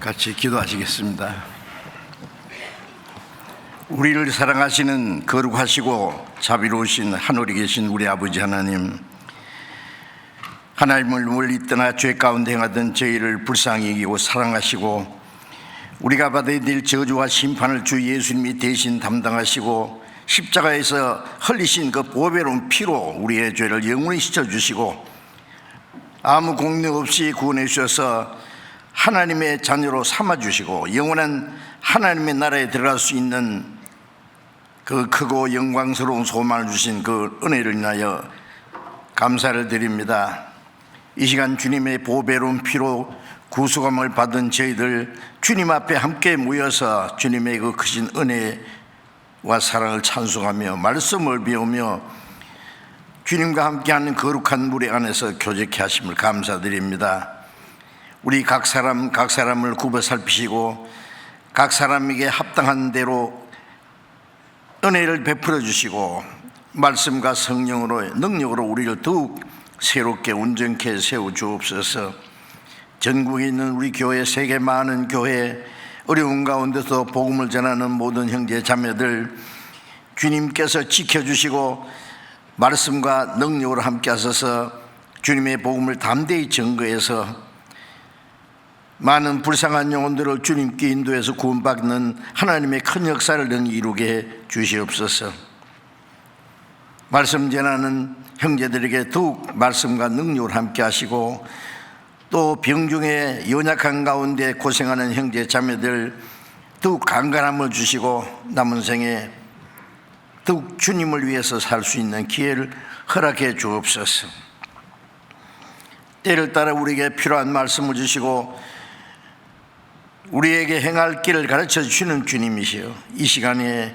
같이 기도하시겠습니다. 우리를 사랑하시는 거룩하시고 자비로우신 하늘에 계신 우리 아버지 하나님, 하나님을 멀리 떠나 죄 가운데 행하던 저희를 불쌍히 여기고 사랑하시고 우리가 받아야 될 저주와 심판을 주 예수님이 대신 담당하시고 십자가에서 흘리신 그 보배로운 피로 우리의 죄를 영원히 씻어주시고 아무 공로 없이 구원해 주셔서 하나님의 자녀로 삼아주시고 영원한 하나님의 나라에 들어갈 수 있는 그 크고 영광스러운 소망을 주신 그 은혜를 인하여 감사를 드립니다. 이 시간 주님의 보배로운 피로 구속함을 받은 저희들 주님 앞에 함께 모여서 주님의 그 크신 은혜와 사랑을 찬송하며 말씀을 배우며 주님과 함께하는 거룩한 무리 안에서 교제케 하심을 감사드립니다. 우리 각 사람을 굽어 살피시고 각 사람에게 합당한 대로 은혜를 베풀어 주시고 말씀과 성령으로 능력으로 우리를 더욱 새롭게 온전케 세워 주옵소서. 전국에 있는 우리 교회, 세계 많은 교회, 어려운 가운데서 복음을 전하는 모든 형제 자매들 주님께서 지켜주시고 말씀과 능력으로 함께 하셔서 주님의 복음을 담대히 증거해서 많은 불쌍한 영혼들을 주님께 인도해서 구원받는 하나님의 큰 역사를 이루게 주시옵소서. 말씀 전하는 형제들에게 더욱 말씀과 능력을 함께 하시고 또 병중에 연약한 가운데 고생하는 형제 자매들 더욱 강건함을 주시고 남은 생에 더욱 주님을 위해서 살 수 있는 기회를 허락해 주옵소서. 때를 따라 우리에게 필요한 말씀을 주시고 우리에게 행할 길을 가르쳐 주시는 주님이시여, 이 시간에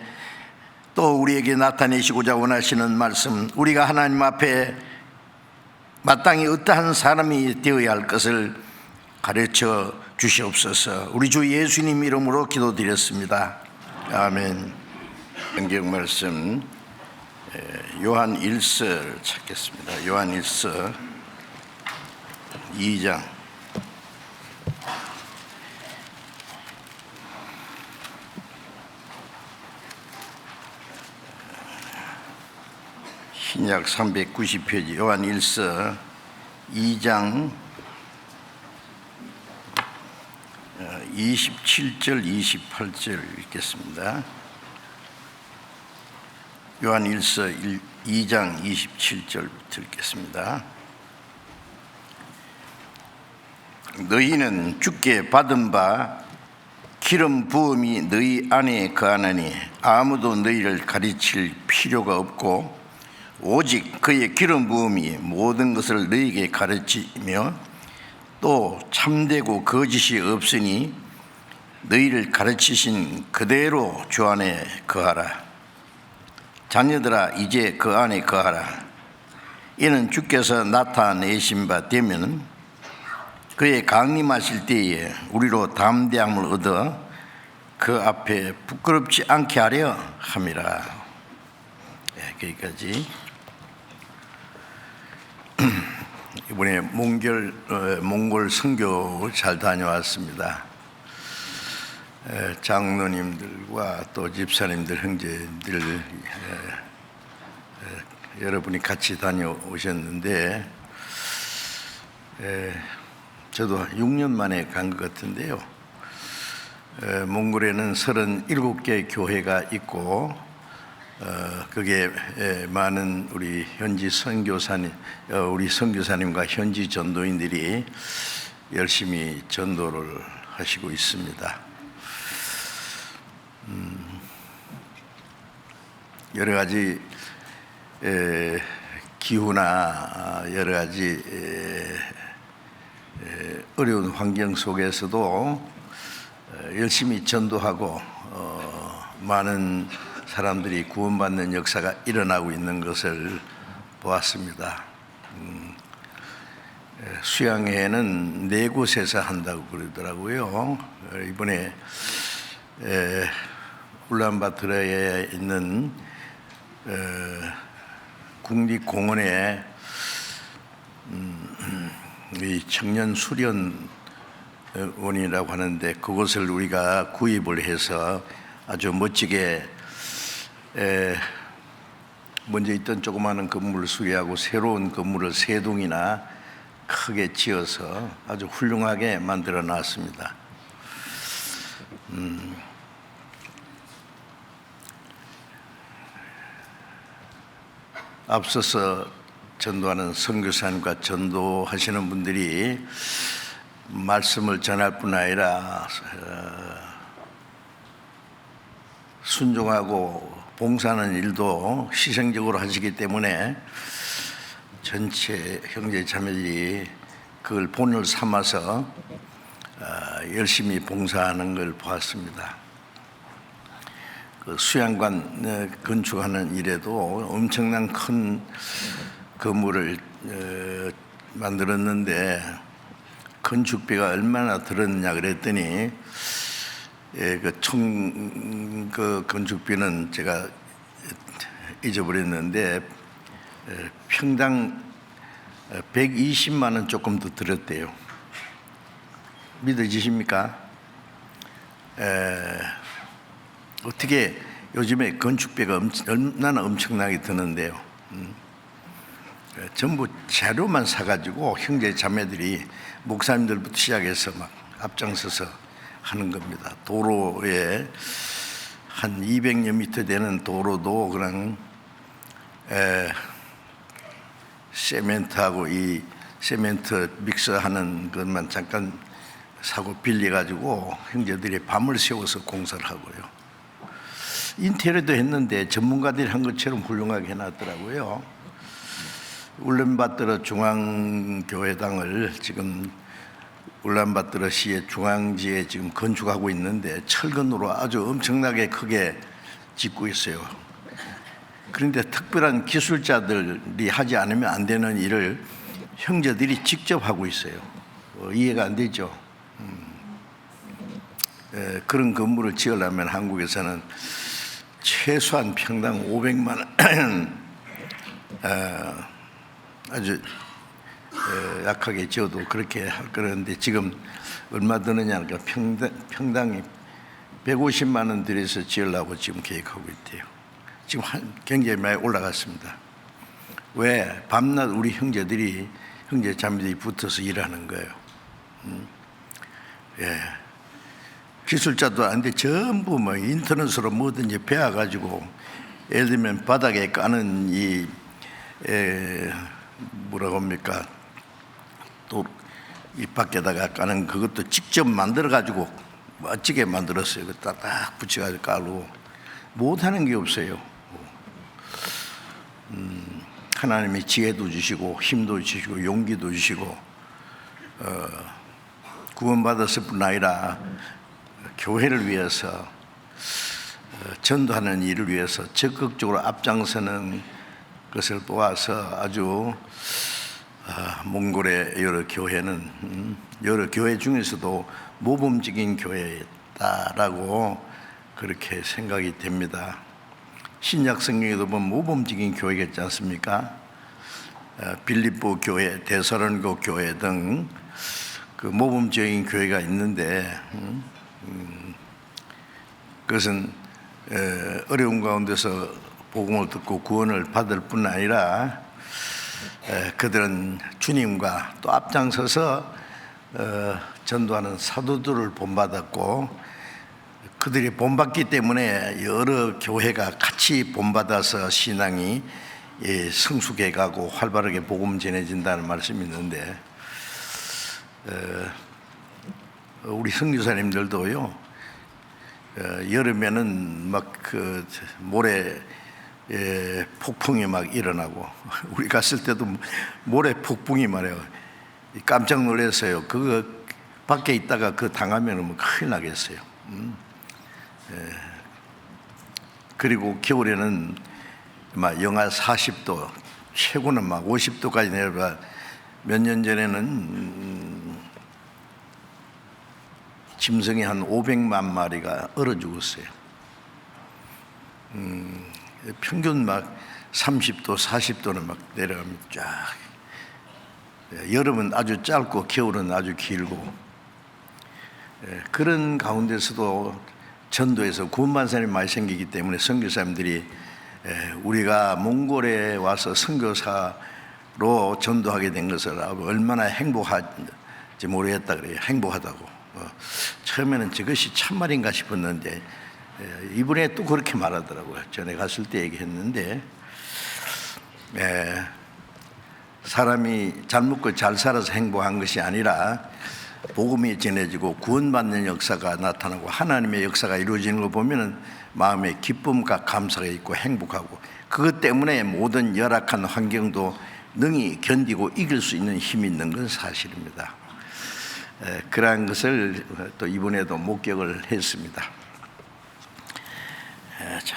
또 우리에게 나타내시고자 원하시는 말씀, 우리가 하나님 앞에 마땅히 어떠한 사람이 되어야 할 것을 가르쳐 주시옵소서. 우리 주 예수님 이름으로 기도드렸습니다. 아멘. 성경 말씀 요한 1서를 찾겠습니다. 요한 1서 2장 신약 390페이지 요한 1서 2장 27절 28절 읽겠습니다. 요한 1서 2장 27절부터 읽겠습니다. 너희는 주께 받은 바 기름 부음이 너희 안에 거하나니 아무도 너희를 가르칠 필요가 없고 오직 그의 기름 부음이 모든 것을 너희에게 가르치며 또 참되고 거짓이 없으니 너희를 가르치신 그대로 주 안에 거하라. 자녀들아 이제 그 안에 거하라. 이는 주께서 나타내신 바 되면 그의 강림하실 때에 우리로 담대함을 얻어 그 앞에 부끄럽지 않게 하려 함이라. 여기까지. 이번에 몽골 선교 잘 다녀왔습니다. 장로님들과 또 집사님들, 형제들 여러분이 같이 다녀오셨는데 저도 6년 만에 간 것 같은데요. 몽골에는 37개 교회가 있고 그게 많은 우리 현지 선교사님, 우리 선교사님과 현지 전도인들이 열심히 전도를 하시고 있습니다. 여러 가지 기후나 여러 가지 어려운 환경 속에서도 열심히 전도하고 많은 사람들이 구원받는 역사가 일어나고 있는 것을 보았습니다. 수양회는 4곳에서 한다고 그러더라고요. 이번에 울란바토르에 있는 국립공원에 이 청년 수련 원이라고 하는데 그것을 우리가 구입을 해서 아주 멋지게 먼저 있던 조그마한 건물을 수리하고 새로운 건물을 3동이나 크게 지어서 아주 훌륭하게 만들어 놨습니다. 앞서서 전도하는 선교사님과 전도하시는 분들이 말씀을 전할 뿐 아니라 순종하고 봉사하는 일도 희생적으로 하시기 때문에 전체 형제 자매들이 그걸 본을 삼아서 열심히 봉사하는 걸 보았습니다. 그 수양관 건축하는 일에도 엄청난 큰 건물을 만들었는데 건축비가 얼마나 들었냐 그랬더니 그 건축비는 제가 잊어버렸는데 평당 120만 원 조금 더 들었대요. 믿어지십니까? 어떻게 요즘에 건축비가 얼마나 엄청나게 드는데요. 전부 자료만 사가지고 형제 자매들이 목사님들부터 시작해서 막 앞장서서 하는 겁니다. 도로에 한 200여 미터 되는 도로도 그냥 세멘트하고 이 세멘트 믹서하는 것만 잠깐 사고 빌려가지고 형제들이 밤을 새워서 공사를 하고요. 인테리어도 했는데 전문가들이 한 것처럼 훌륭하게 해놨더라고요. 울란바토르 중앙교회당을 지금 울란바토르 시의 중앙지에 지금 건축하고 있는데 철근으로 아주 엄청나게 크게 짓고 있어요. 그런데 특별한 기술자들이 하지 않으면 안 되는 일을 형제들이 직접 하고 있어요. 이해가 안 되죠? 그런 건물을 지으려면 한국에서는 최소한 평당 500만 원 아주 약하게 지어도 그렇게 할 거는데 지금 얼마 드느냐니까 평당이 150만 원 들여서 지으려고 지금 계획하고 있대요. 지금 굉장히 많이 올라갔습니다. 왜? 밤낮 우리 형제 자매들이 붙어서 일하는 거예요. 기술자도 아닌데 전부 뭐 인터넷으로 뭐든지 배워가지고 예를 들면 바닥에 까는 이 뭐라고 합니까? 또 이 밖에다가 까는 그것도 직접 만들어가지고 멋지게 만들었어요. 딱 붙여가지고 깔고 못하는 게 없어요. 하나님이 지혜도 주시고 힘도 주시고 용기도 주시고 구원받았을 뿐 아니라 교회를 위해서 전도하는 일을 위해서 적극적으로 앞장서는 것을 보아서 아주 몽골의 여러 교회는 여러 교회 중에서도 모범적인 교회다라고 그렇게 생각이 됩니다. 신약 성경에도 보면 모범적인 교회가 있지 않습니까? 빌립보 교회, 데살로니가 교회 등 그 모범적인 교회가 있는데 그것은 어려운 가운데서 복음을 듣고 구원을 받을 뿐 아니라 그들은 주님과 또 앞장서서 전도하는 사도들을 본받았고 그들이 본받기 때문에 여러 교회가 같이 본받아서 신앙이 성숙해 가고 활발하게 복음 전해진다는 말씀이 있는데 우리 선교사님들도요 여름에는 막 그 모래 폭풍이 막 일어나고 우리 갔을 때도 모래 폭풍이 말이에요. 깜짝 놀랐어요. 그거 밖에 있다가 그 당하면 뭐 큰일 나겠어요. 그리고 겨울에는 막 영하 40도 최고는 막 50도까지 내려가 몇 년 전에는 짐승이 한 500만 마리가 얼어 죽었어요. 평균 막 30도, 40도는 막 내려가면 쫙. 여름은 아주 짧고 겨울은 아주 길고 그런 가운데서도 전도에서 구원받은 사람이 많이 생기기 때문에 선교사님들이 우리가 몽골에 와서 선교사로 전도하게 된 것을 얼마나 행복한지 모르겠다 그래요. 행복하다고. 처음에는 저것이 참말인가 싶었는데 이번에 또 그렇게 말하더라고요. 전에 갔을 때 얘기했는데 사람이 잘 먹고 잘 살아서 행복한 것이 아니라 복음이 전해지고 구원받는 역사가 나타나고 하나님의 역사가 이루어지는 걸 보면 마음에 기쁨과 감사가 있고 행복하고, 그것 때문에 모든 열악한 환경도 능히 견디고 이길 수 있는 힘이 있는 건 사실입니다. 그러한 것을 또 이번에도 목격을 했습니다.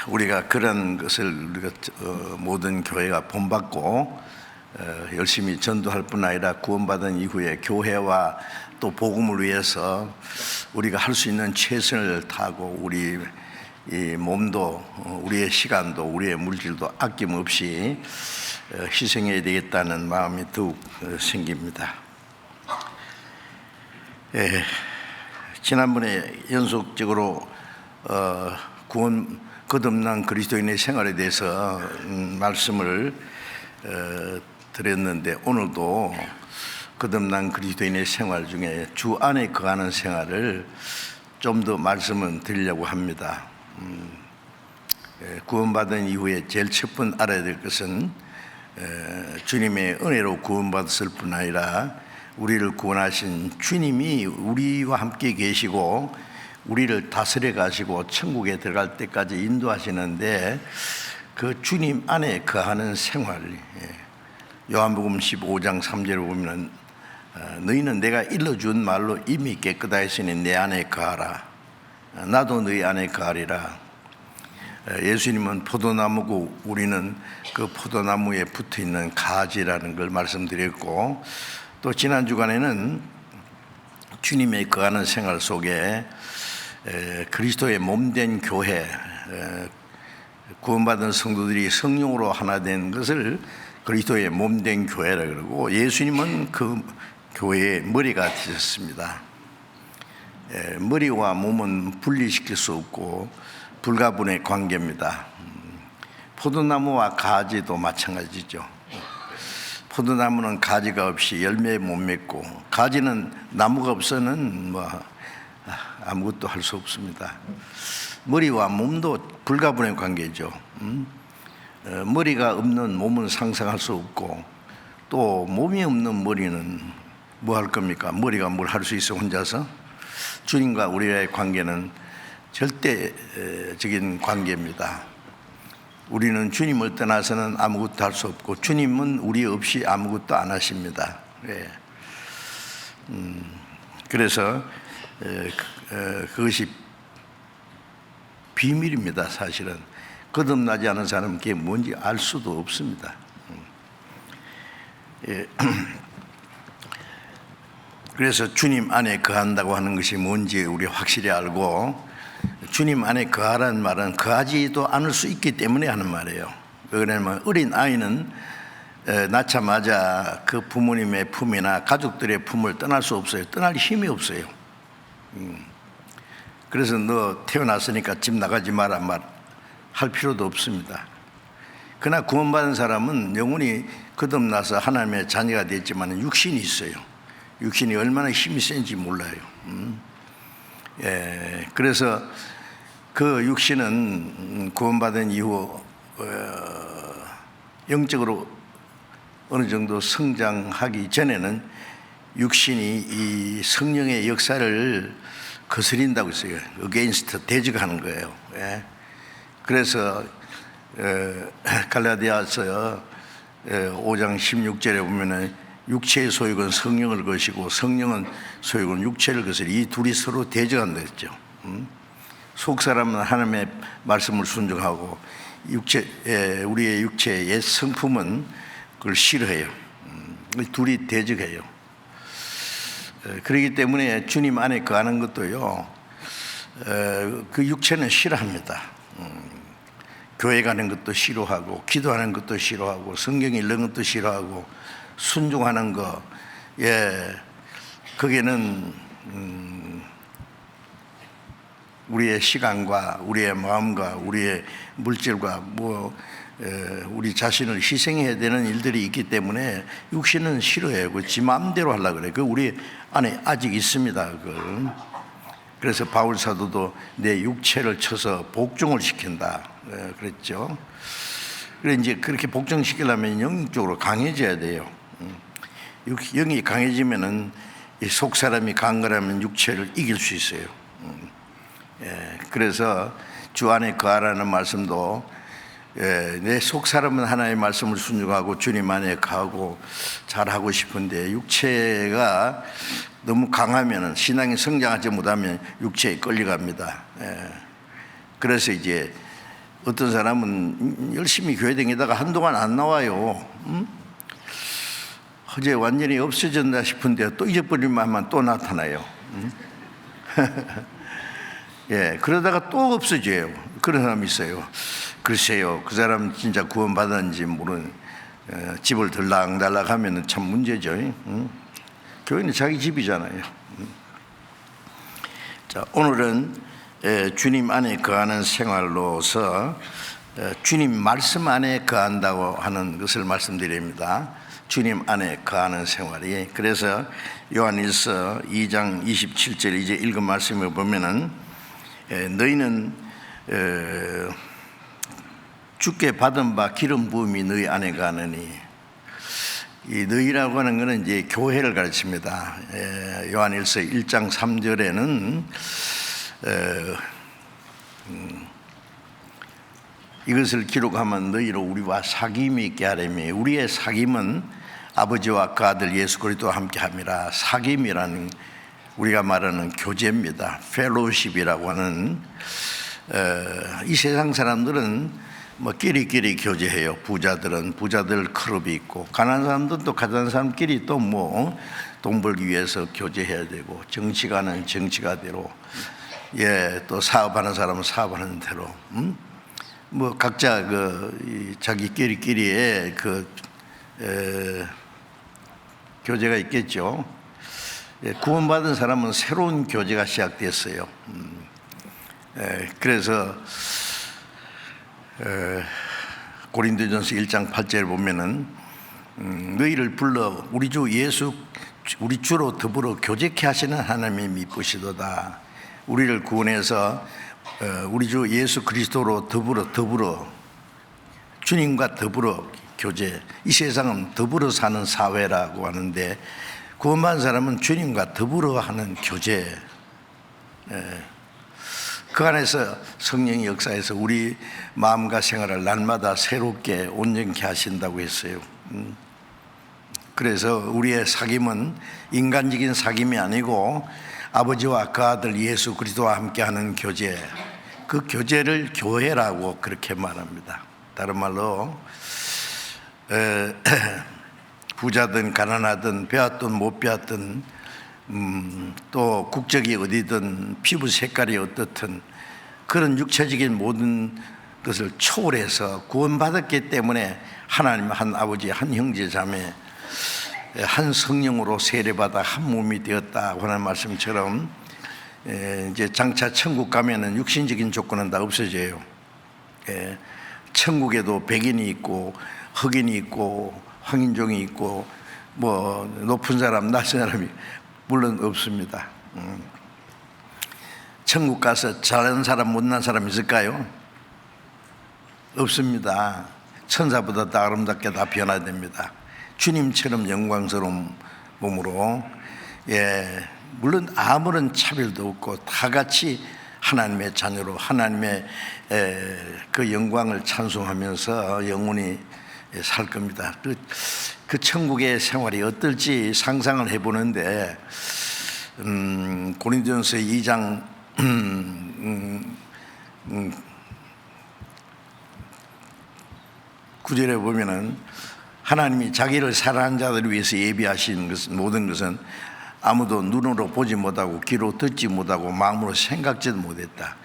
우리가 그런 것을 우리가 모든 교회가 본받고 열심히 전도할 뿐 아니라 구원받은 이후에 교회와 또 복음을 위해서 우리가 할 수 있는 최선을 다하고 우리 이 몸도 우리의 시간도 우리의 물질도 아낌없이 희생해야 되겠다는 마음이 더욱 생깁니다. 지난번에 연속적으로 거듭난 그리스도인의 생활에 대해서 말씀을 드렸는데, 오늘도 거듭난 그리스도인의 생활 중에 주 안에 거하는 생활을 좀 더 말씀을 드리려고 합니다. 구원받은 이후에 제일 첫 번 알아야 될 것은 주님의 은혜로 구원받았을 뿐 아니라 우리를 구원하신 주님이 우리와 함께 계시고 우리를 다스려 가시고 천국에 들어갈 때까지 인도하시는데, 그 주님 안에 거하는 생활. 요한복음 15장 3절에 보면 너희는 내가 일러준 말로 이미 깨끗하 했으니 내 안에 거하라. 나도 너희 안에 거하리라. 예수님은 포도나무고 우리는 그 포도나무에 붙어있는 가지라는 걸 말씀드렸고, 또 지난 주간에는 주님의 거하는 생활 속에 그리스도의 몸된 교회, 구원받은 성도들이 성령으로 하나 된 것을 그리스도의 몸된 교회라 그러고, 예수님은 그 교회의 머리가 되셨습니다. 머리와 몸은 분리시킬 수 없고 불가분의 관계입니다. 포도나무와 가지도 마찬가지죠. 포도나무는 가지가 없이 열매 못 맺고, 가지는 나무가 없어는 아무것도 할 수 없습니다. 머리와 몸도 불가분의 관계죠. 머리가 없는 몸은 상상할 수 없고, 또 몸이 없는 머리는 뭐 할 겁니까? 머리가 뭘 할 수 있어 혼자서? 주님과 우리의 관계는 절대적인 관계입니다. 우리는 주님을 떠나서는 아무것도 할 수 없고 주님은 우리 없이 아무것도 안 하십니다. 그래서 그것이 비밀입니다. 사실은 거듭나지 않은 사람은 그게 뭔지 알 수도 없습니다. 그래서 주님 안에 거한다고 하는 것이 뭔지 우리 확실히 알고, 주님 안에 거하라는 말은 거하지도 않을 수 있기 때문에 하는 말이에요. 왜냐하면 어린 아이는 낳자마자 그 부모님의 품이나 가족들의 품을 떠날 수 없어요. 떠날 힘이 없어요. 그래서 너 태어났으니까 집 나가지 마라 할 필요도 없습니다. 그러나 구원받은 사람은 영혼이 거듭나서 하나님의 자녀가 됐지만 육신이 있어요. 육신이 얼마나 힘이 센지 몰라요. 그래서 그 육신은 구원받은 이후 영적으로 어느 정도 성장하기 전에는 육신이 이 성령의 역사를 거스린다고 했어요. against, 대적하는 거예요. 그래서 갈라디아서 5장 16절에 보면은 육체의 소욕은 성령을 것이고 성령은 소욕은 육체를 것이니 이 둘이 서로 대적한다 했죠. 속 사람은 하나님의 말씀을 순종하고 우리의 육체의 옛 성품은 그걸 싫어해요. 둘이 대적해요. 그렇기 때문에 주님 안에 거하는 것도요, 그 육체는 싫어합니다. 교회 가는 것도 싫어하고 기도하는 것도 싫어하고 성경 읽는 것도 싫어하고 순종하는 거, 거기는 우리의 시간과 우리의 마음과 우리의 물질과 우리 자신을 희생해야 되는 일들이 있기 때문에 육신은 싫어해요. 지 마음대로 하려고 그래. 그 우리 안에 아직 있습니다. 그걸. 그래서 바울 사도도 내 육체를 쳐서 복종을 시킨다 그랬죠. 그래 이제 그렇게 복종시키려면 영적으로 강해져야 돼요. 영이 강해지면은 속 사람이 강건하면 육체를 이길 수 있어요. 그래서 주 안에 거하라는 말씀도 내 속 사람은 하나님의 말씀을 순종하고 주님 안에 거하고 잘하고 싶은데 육체가 너무 강하면 신앙이 성장하지 못하면 육체에 끌려갑니다. 그래서 이제 어떤 사람은 열심히 교회 다니다가 한동안 안 나와요. 어제 완전히 없어졌나 싶은데 또 잊어버릴만 또 나타나요. 그러다가 또 없어져요. 그런 사람이 있어요. 글쎄요, 그 사람 진짜 구원받았는지 모르는 집을 들락날락 하면 참 문제죠. 교회는 자기 집이잖아요. 자, 오늘은 주님 안에 거하는 생활로서 주님 말씀 안에 거한다고 하는 것을 말씀드립니다. 주님 안에 거하는 생활이. 그래서 요한일서 2장 27절 이제 읽은 말씀을 보면은 너희는 주께 받은 바 기름 부음이 너희 안에 가느니, 이 너희라고 하는 것은 이제 교회를 가르칩니다. 요한일서 1장 3절에는 이것을 기록하면 너희로 우리와 사귐이 있게 하려며, 우리의 사귐은 아버지와 그 아들 예수 그리스도와 함께 함이라. 사귐이라는 우리가 말하는 교제입니다. 펠로우십이라고 하는 이 세상 사람들은 끼리끼리 교제해요. 부자들은 부자들 클럽이 있고, 가난한 사람들도 가난한 사람끼리 또 돈 벌기 위해서 교제해야 되고, 정치가는 정치가대로, 또 사업하는 사람은 사업하는 대로, 각자 자기끼리의 교제가 있겠죠. 구원받은 사람은 새로운 교제가 시작됐어요. 그래서 고린도전서 1장 8절 보면은 너희를 불러 우리 주 예수 우리 주로 더불어 교제케 하시는 하나님이 미쁘시도다. 우리를 구원해서 우리 주 예수 그리스도로 더불어 주님과 더불어 교제. 이 세상은 더불어 사는 사회라고 하는데, 구원받은 사람은 주님과 더불어 하는 교제. 그 안에서 성령의 역사에서 우리 마음과 생활을 날마다 새롭게 온전케 하신다고 했어요. 그래서 우리의 사귐은 인간적인 사귐이 아니고 아버지와 그 아들 예수 그리스도와 함께하는 교제, 그 교제를 교회라고 그렇게 말합니다. 다른 말로 부자든 가난하든 배웠든 못 배웠든 또 국적이 어디든 피부 색깔이 어떻든 그런 육체적인 모든 것을 초월해서 구원받았기 때문에 하나님 한 아버지 한 형제 자매 한 성령으로 세례받아 한 몸이 되었다고 하는 말씀처럼 이제 장차 천국 가면은 육신적인 조건은 다 없어져요. 천국에도 백인이 있고 흑인이 있고 황인종이 있고 높은 사람 낮은 사람이 물론 없습니다. 천국 가서 잘하는 사람 못난 사람 있을까요? 없습니다. 천사보다 더 아름답게 다 변화됩니다. 주님처럼 영광스러운 몸으로, 물론 아무런 차별도 없고 다 같이 하나님의 자녀로 하나님의 그 영광을 찬송하면서 영원히 살 겁니다. 그 천국의 생활이 어떨지 상상을 해보는데, 고린도전서 2장 9절에 보면은 하나님이 자기를 사랑하는 자들을 위해서 예비하신 모든 것은 아무도 눈으로 보지 못하고 귀로 듣지 못하고 마음으로 생각지도 못했다.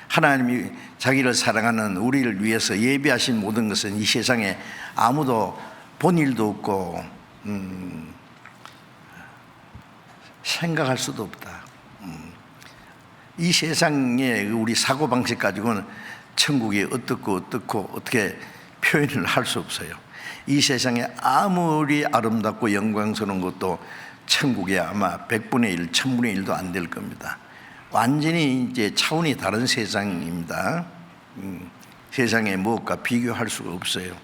하나님이 자기를 사랑하는 우리를 위해서 예비하신 모든 것은 이 세상에 아무도 본 일도 없고 생각할 수도 없다. 이 세상의 우리 사고방식 가지고는 천국이 어떻고 어떻게 표현을 할 수 없어요. 이 세상에 아무리 아름답고 영광스러운 것도 천국에 아마 100분의 1, 1000분의 1도 안 될 겁니다. 완전히 이제 차원이 다른 세상입니다. 세상의 무엇과 비교할 수가 없어요.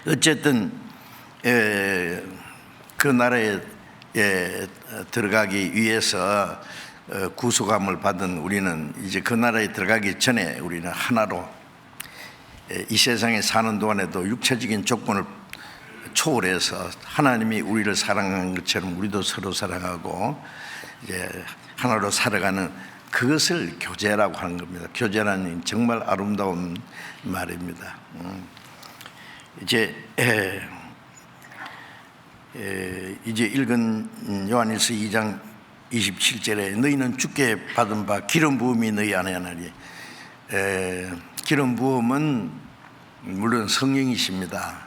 어쨌든 그 나라에 들어가기 위해서 구속함을 받은 우리는 이제 그 나라에 들어가기 전에 우리는 하나로 이 세상에 사는 동안에도 육체적인 조건을 초월해서 하나님이 우리를 사랑하는 것처럼 우리도 서로 사랑하고 이제 하나로 살아가는 그것을 교제라고 하는 겁니다. 교제라는 정말 아름다운 말입니다. 이제 읽은 요한일서 2장 27절에 너희는 주께 받은 바 기름 부음이 너희 안에 하나니, 기름 부음은 물론 성령이십니다.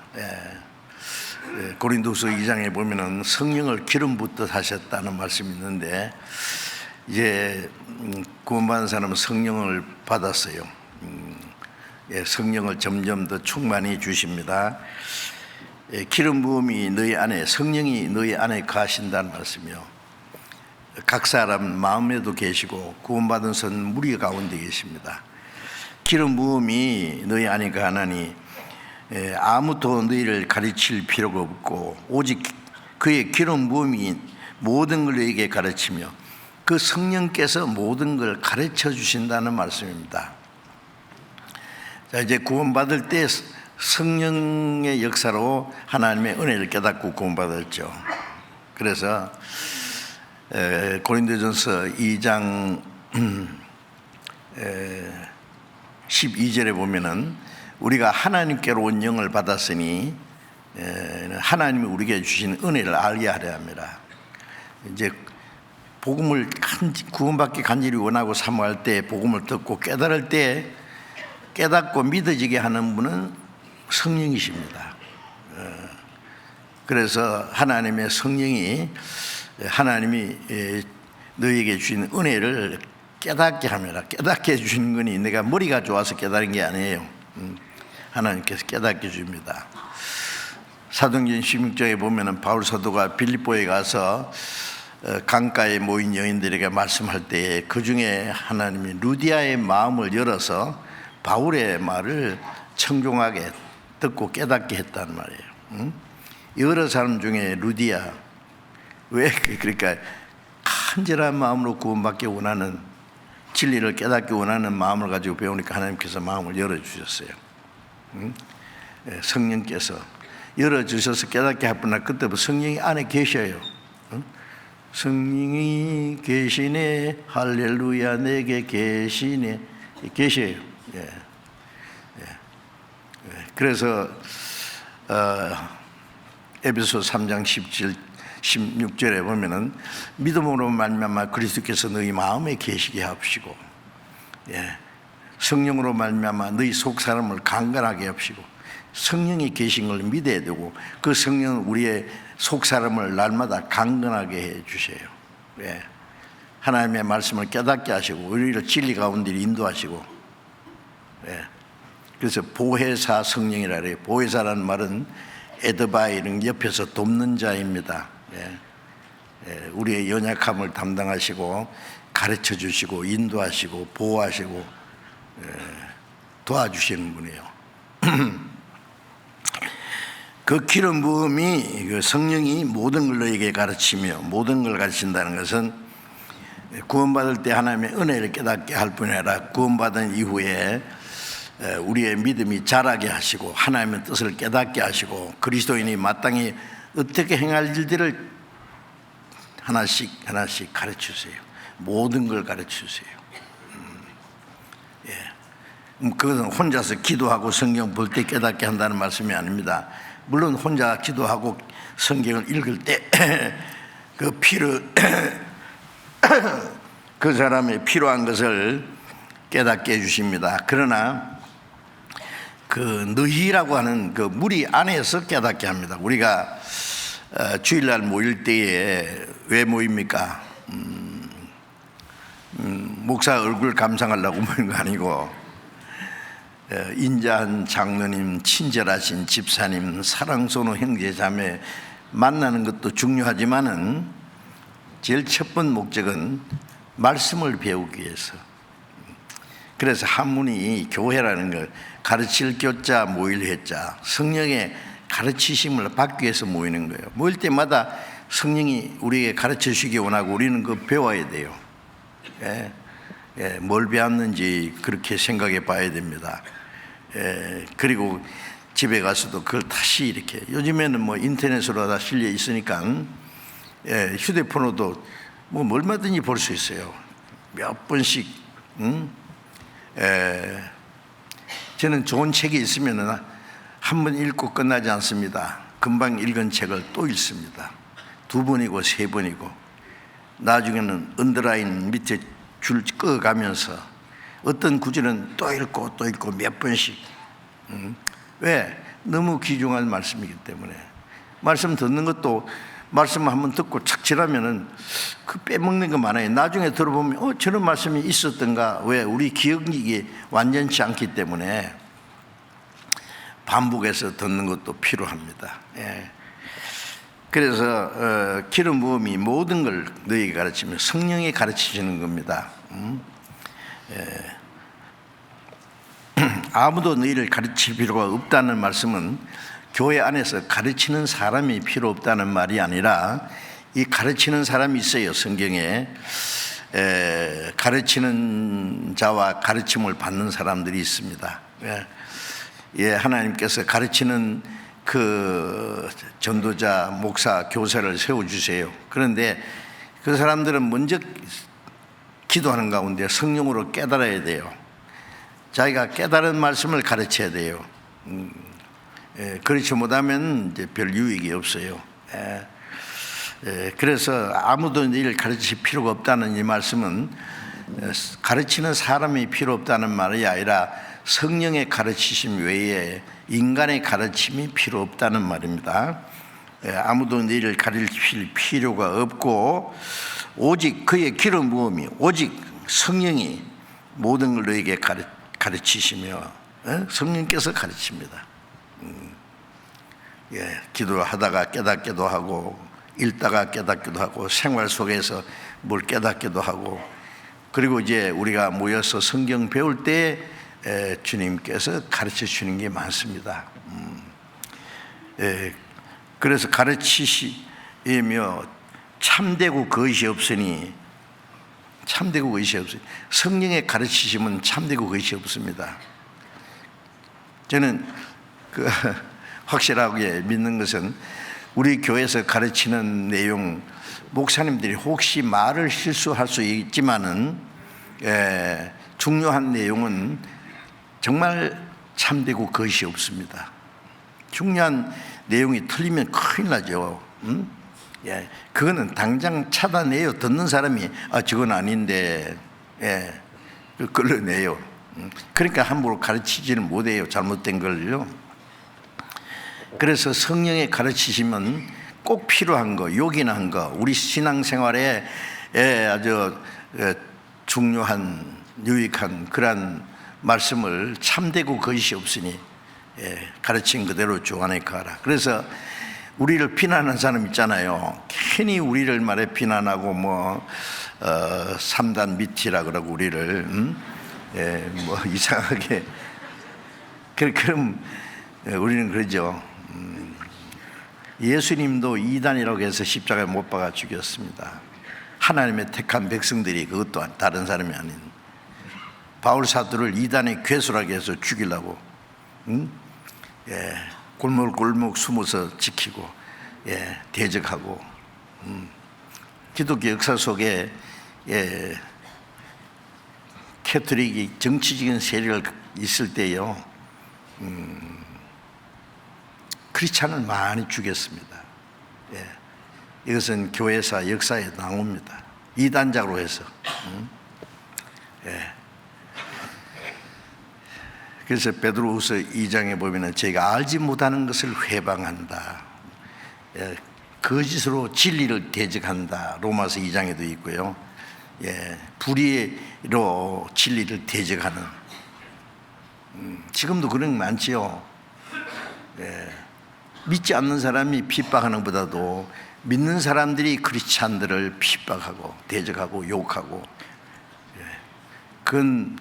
고린도서 2장에 보면은 성령을 기름 붓듯 하셨다는 말씀이 있는데, 이제 구원받은 사람은 성령을 받았어요. 성령을 점점 더 충만히 주십니다. 기름 부음이 너희 안에, 성령이 너희 안에 가신다는 말씀이요. 각 사람 마음에도 계시고 구원받은 선 무리 가운데 계십니다. 기름 부음이 너희 안에 가나니 아무도 너희를 가르칠 필요가 없고 오직 그의 기름 부음이 모든 걸 너희에게 가르치며 그 성령께서 모든 걸 가르쳐 주신다는 말씀입니다. 자, 이제 구원받을 때 성령의 역사로 하나님의 은혜를 깨닫고 구원받았죠. 그래서 고린도전서 2장 12절에 보면은 우리가 하나님께로 온 영을 받았으니 하나님이 우리에게 주신 은혜를 알게 하려 합니다. 이제 복음을 구원받기 간절히 원하고 사모할 때, 복음을 듣고 깨달을 때 깨닫고 믿어지게 하는 분은 성령이십니다. 그래서 하나님의 성령이 하나님이 너희에게 주신 은혜를 깨닫게 합니다. 깨닫게 해주시는 거니 내가 머리가 좋아서 깨달은 게 아니에요. 하나님께서 깨닫게 줍니다. 사도행전 16장에 보면은 바울 사도가 빌립보에 가서 강가에 모인 여인들에게 말씀할 때에 그 중에 하나님이 루디아의 마음을 열어서 바울의 말을 청종하게 듣고 깨닫게 했단 말이에요. 여러 사람 중에 루디아, 왜 그러니까 간절한 마음으로 구원받기 원하는, 진리를 깨닫기 원하는 마음을 가지고 배우니까 하나님께서 마음을 열어주셨어요. 성령께서 열어주셔서 깨닫게 할 뿐만 아니라 그때부터 성령이 안에 계셔요. 성령이 계시네, 할렐루야, 내게 계시네, 계셔요. 그래서 에베소 3장 16절에 보면은 믿음으로 말미암아 그리스도께서 너희 마음에 계시게 하시고, 성령으로 말미암아 너희 속 사람을 강건하게 하시고, 성령이 계신 걸 믿어야 되고 그 성령은 우리의 속 사람을 날마다 강건하게 해 주셔요. 하나님의 말씀을 깨닫게 하시고 우리를 진리 가운데 인도하시고. 그래서 보혜사 성령이라 그래요. 보혜사라는 말은 에드바이는 옆에서 돕는 자입니다. 우리의 연약함을 담당하시고 가르쳐 주시고 인도하시고 보호하시고 도와주시는 분이에요. 그 기름 부음이, 그 성령이 모든 걸 너에게 가르치며 모든 걸 가르친다는 것은 구원받을 때 하나님의 은혜를 깨닫게 할 뿐 아니라 구원받은 이후에 우리의 믿음이 자라게 하시고 하나님의 뜻을 깨닫게 하시고 그리스도인이 마땅히 어떻게 행할 일들을 하나씩 하나씩 가르치세요. 모든 걸 가르치세요. 그것은 혼자서 기도하고 성경 볼 때 깨닫게 한다는 말씀이 아닙니다. 물론 혼자 기도하고 성경을 읽을 때 그 필요 그 사람의 필요한 것을 깨닫게 해주십니다. 그러나 그 너희라고 하는 그 무리 안에서 깨닫게 합니다. 우리가 주일날 모일 때에 왜 모입니까? 목사 얼굴 감상하려고 모인 거 아니고 인자한 장로님, 친절하신 집사님, 사랑스러운 형제 자매 만나는 것도 중요하지만은 제일 첫 번째 목적은 말씀을 배우기 위해서. 그래서 한문이 교회라는 걸 가르칠 교자 모일 회자, 성령의 가르치심을 받기 위해서 모이는 거예요. 모일 때마다 성령이 우리에게 가르쳐 주시기 원하고 우리는 그 배워야 돼요. 뭘 배웠는지 그렇게 생각해 봐야 됩니다. 그리고 집에 가서도 그걸 다시 이렇게, 요즘에는 뭐 인터넷으로 다 실려 있으니까 휴대폰으로도 뭐 얼마든지 볼 수 있어요. 몇 번씩. 저는 좋은 책이 있으면 한 번 읽고 끝나지 않습니다. 금방 읽은 책을 또 읽습니다. 2번이고 3번이고, 나중에는 언더라인 밑에 줄 끄어가면서 어떤 구절은 또 읽고 또 읽고 몇 번씩. 왜? 너무 귀중한 말씀이기 때문에. 말씀 듣는 것도 말씀 한번 듣고 착칠하면은 그 빼먹는 거 많아요. 나중에 들어보면 저런 말씀이 있었던가. 왜? 우리 기억력이 완전치 않기 때문에 반복해서 듣는 것도 필요합니다. 그래서 기름 부음이 모든 걸 너희에게 가르치면 성령이 가르치시는 겁니다. 아무도 너희를 가르칠 필요가 없다는 말씀은 교회 안에서 가르치는 사람이 필요 없다는 말이 아니라, 이 가르치는 사람이 있어요. 성경에 가르치는 자와 가르침을 받는 사람들이 있습니다. 하나님께서 가르치는 그 전도자, 목사, 교사를 세워주세요. 그런데 그 사람들은 먼저 기도하는 가운데 성령으로 깨달아야 돼요. 자기가 깨달은 말씀을 가르쳐야 돼요. 그렇지 못하면 이제 별 유익이 없어요. 그래서 아무도 이를 가르칠 필요가 없다는 이 말씀은 가르치는 사람이 필요 없다는 말이 아니라 성령의 가르치심 외에 인간의 가르침이 필요 없다는 말입니다. 아무도 너희를 가르칠 필요가 없고 오직 그의 기름 부음이, 오직 성령이 모든 걸 너에게 가르치시며 성령께서 가르칩니다. 기도하다가 깨닫기도 하고, 읽다가 깨닫기도 하고, 생활 속에서 뭘 깨닫기도 하고, 그리고 이제 우리가 모여서 성경 배울 때 주님께서 가르쳐 주시는 게 많습니다. 그래서 가르치시며 참되고 그것이 없으니, 참되고 그것이 없으니, 성령의 가르치심은 참되고 그것이 없습니다. 저는 확실하게 믿는 것은 우리 교회에서 가르치는 내용, 목사님들이 혹시 말을 실수할 수 있지만은 중요한 내용은 정말 참되고 그것이 없습니다. 중요한 내용이 틀리면 큰일 나죠. 그거는 당장 차단해요. 듣는 사람이 저건 아닌데 끌어내요. 그러니까 함부로 가르치지는 못해요. 잘못된 걸요. 그래서 성령의 가르치시면 꼭 필요한 거, 요긴한 거, 우리 신앙생활에 아주 중요한 유익한 그러한 말씀을 참되고 거짓이 없으니 가르친 그대로 주 안에 가라. 그래서 우리를 비난하는 사람 있잖아요. 괜히 우리를 말해 비난하고 뭐 3단 밑이라 그러고 우리를 뭐 이상하게 그럼 우리는 그러죠. 예수님도 이단이라고 해서 십자가에 못 박아 죽였습니다. 하나님의 택한 백성들이, 그것도 다른 사람이 아닌 바울 사도를 이단의 괴수라고 해서 죽이려고 골목골목 숨어서 지키고 대적하고, 기독교 역사 속에 캐톨릭이 정치적인 세력을 있을 때요, 크리스찬을 많이 죽였습니다. 이것은 교회사 역사에 나옵니다. 이단자로 해서. 그래서 베드로후서 2장에 보면은 저희가 알지 못하는 것을 회방한다, 거짓으로 진리를 대적한다, 로마서 2장에도 있고요. 불의로 진리를 대적하는, 지금도 그런 게 많지요. 믿지 않는 사람이 핍박하는 것보다도 믿는 사람들이 크리스찬들을 핍박하고 대적하고 욕하고, 그건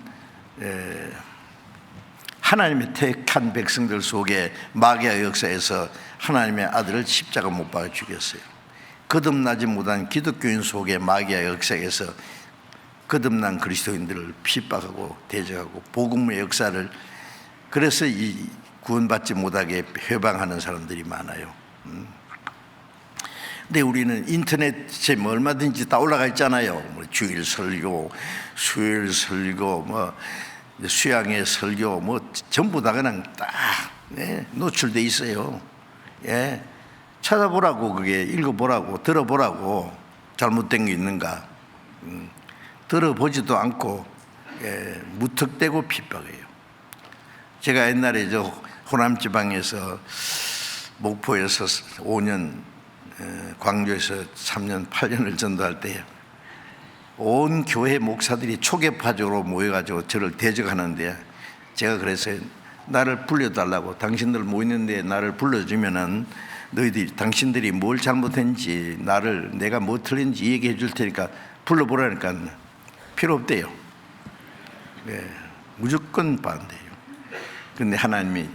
하나님의 택한 백성들 속에 마귀의 역사에서 하나님의 아들을 십자가 못 박아 죽였어요. 거듭나지 못한 기독교인 속에 마귀의 역사에서 거듭난 그리스도인들을 핍박하고 대적하고 복음의 역사를, 그래서 이 구원받지 못하게 회방하는 사람들이 많아요. 근데 우리는 인터넷에 뭐 얼마든지 다 올라가 있잖아요. 뭐 주일 설교, 수요일 설교, 뭐 수양의 설교, 뭐 전부 다 그냥 딱 노출돼 있어요. 찾아보라고, 그게 읽어보라고, 들어보라고. 잘못된 게 있는가? 들어보지도 않고 무턱대고 핍박해요. 제가 옛날에 저 호남 지방에서 목포에서 5년, 광주에서 3년, 8년을 전도할 때 온 교회 목사들이 초계파적으로 모여가지고 저를 대적하는데, 제가 그래서 나를 불러달라고, 당신들 모이는데 나를 불러주면은 당신들이 뭘 잘못했는지, 내가 뭐 틀린지 얘기해 줄 테니까 불러보라니까 필요 없대요. 무조건 반대예요. 근데 하나님이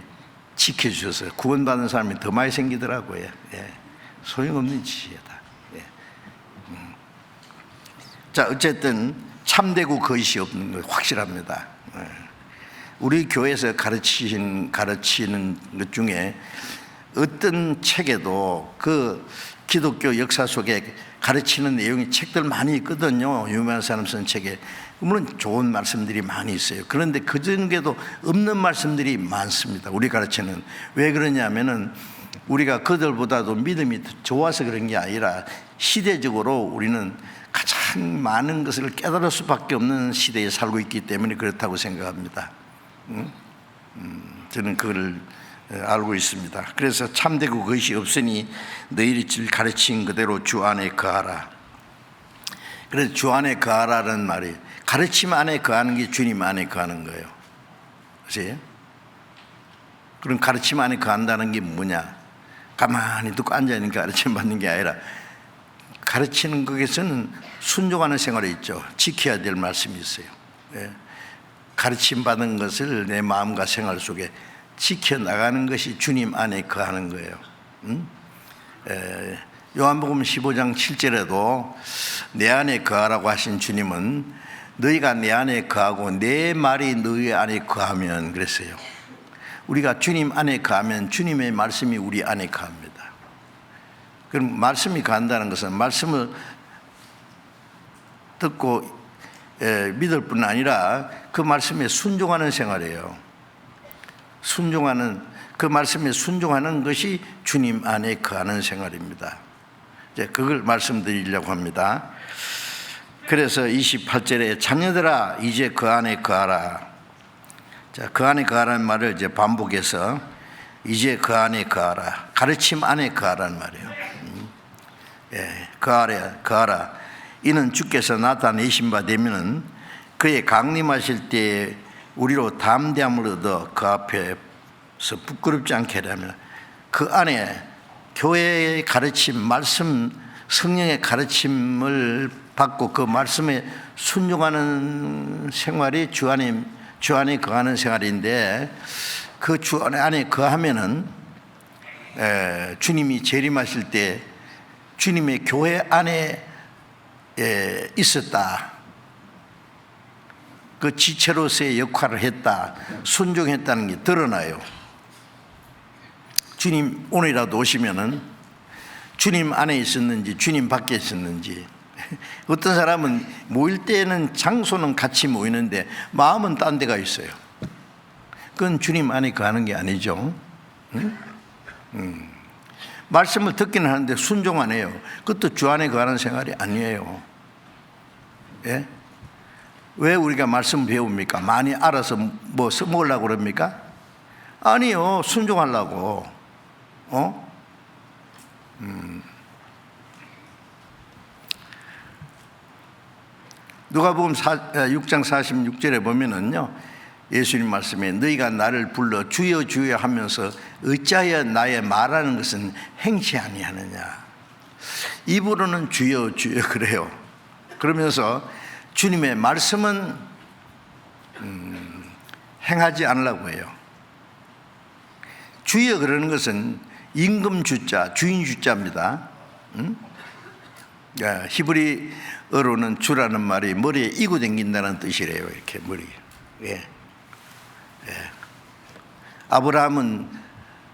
지켜주셔서 구원받는 사람이 더 많이 생기더라고요. 소용없는 짓이다. 자, 어쨌든 참되고 거짓이 없는 거 확실합니다. 우리 교회에서 가르치는 것 중에 어떤 책에도 그 기독교 역사 속에 가르치는 내용이 책들 많이 있거든요. 유명한 사람 쓴 책에. 물론 좋은 말씀들이 많이 있어요. 그런데 그 중에도 없는 말씀들이 많습니다. 우리 가르치는. 왜 그러냐면은 우리가 그들보다도 믿음이 좋아서 그런 게 아니라 시대적으로 우리는 가장 많은 것을 깨달을 수밖에 없는 시대에 살고 있기 때문에 그렇다고 생각합니다. 저는 그걸 알고 있습니다. 그래서 참되고 그것이 없으니 너희를 가르친 그대로 주 안에 거하라. 그래서 주 안에 거하라는 말이, 가르침 안에 거하는 게 주님 안에 거하는 거예요. 그렇지? 그럼 가르침 안에 거한다는 게 뭐냐? 가만히 듣고 앉아있는 게 가르침 받는 게 아니라, 가르치는 것에서는 순종하는 생활이 있죠. 지켜야 될 말씀이 있어요. 가르침 받은 것을 내 마음과 생활 속에 지켜나가는 것이 주님 안에 거하는 거예요. 요한복음 15장 7절에도 내 안에 거하라고 하신 주님은 너희가 내 안에 거하고 내 말이 너희 안에 거하면, 그랬어요. 우리가 주님 안에 거하면 주님의 말씀이 우리 안에 거합니다. 그럼 말씀이 거한다는 것은 말씀을 듣고 믿을 뿐 아니라 그 말씀에 순종하는 생활이에요. 그 말씀에 순종하는 것이 주님 안에 거하는 생활입니다. 이제 그걸 말씀드리려고 합니다. 그래서 28절에 자녀들아 이제 그 안에 거하라. 자, 그 안에 거하라는 말을 이제 반복해서 이제 그 안에 거하라, 가르침 안에 거하라는 말이에요. 거하라. 이는 주께서 나타내신 바 되면은 그의 강림하실 때에 우리로 담대함을 얻어 그 앞에서 부끄럽지 않게 하려면, 그 안에 교회의 가르침, 말씀, 성령의 가르침을 받고 그 말씀에 순종하는 생활이 주 안에 거하는 생활인데, 그 주 안에 거하면은 주님이 재림하실 때 주님의 교회 안에 있었다, 그 지체로서의 역할을 했다, 순종했다는 게 드러나요. 주님 오늘이라도 오시면은 주님 안에 있었는지 주님 밖에 있었는지, 어떤 사람은 모일 때는 장소는 같이 모이는데 마음은 딴 데가 있어요. 그건 주님 안에 거하는 게 아니죠. 말씀을 듣기는 하는데 순종 안 해요. 그것도 주 안에 거하는 생활이 아니에요. 왜 우리가 말씀 배웁니까? 많이 알아서 뭐 써먹으려고 그럽니까? 아니요, 순종하려고. 누가복음 6장 46절에 보면은요, 예수님 말씀에 너희가 나를 불러 주여 주여 하면서 어찌하여 나의 말하는 것은 행치 아니하느냐. 입으로는 주여 주여 그래요. 그러면서 주님의 말씀은 행하지 않으려고 해요. 주여 그러는 것은 임금 주자, 주인 주자입니다. 히브리어로는 주라는 말이 머리에 이고 댕긴다는 뜻이래요. 이렇게 머리. 예. 아브라함은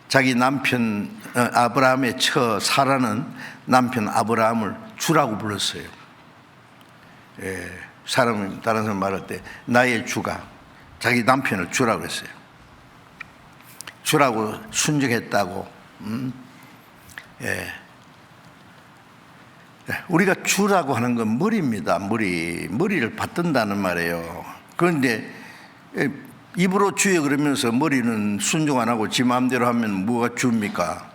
자기 남편, 아브라함의 처 사라는 남편 아브라함을 주라고 불렀어요. 다른 사람 말할 때 나의 주가 자기 남편을 주라고 했어요. 주라고 순종했다고. 우리가 주라고 하는 건 머리입니다. 머리를 받든다는 말이에요. 그런데 입으로 주여 그러면서 머리는 순종 안 하고 지 마음대로 하면 뭐가 주입니까?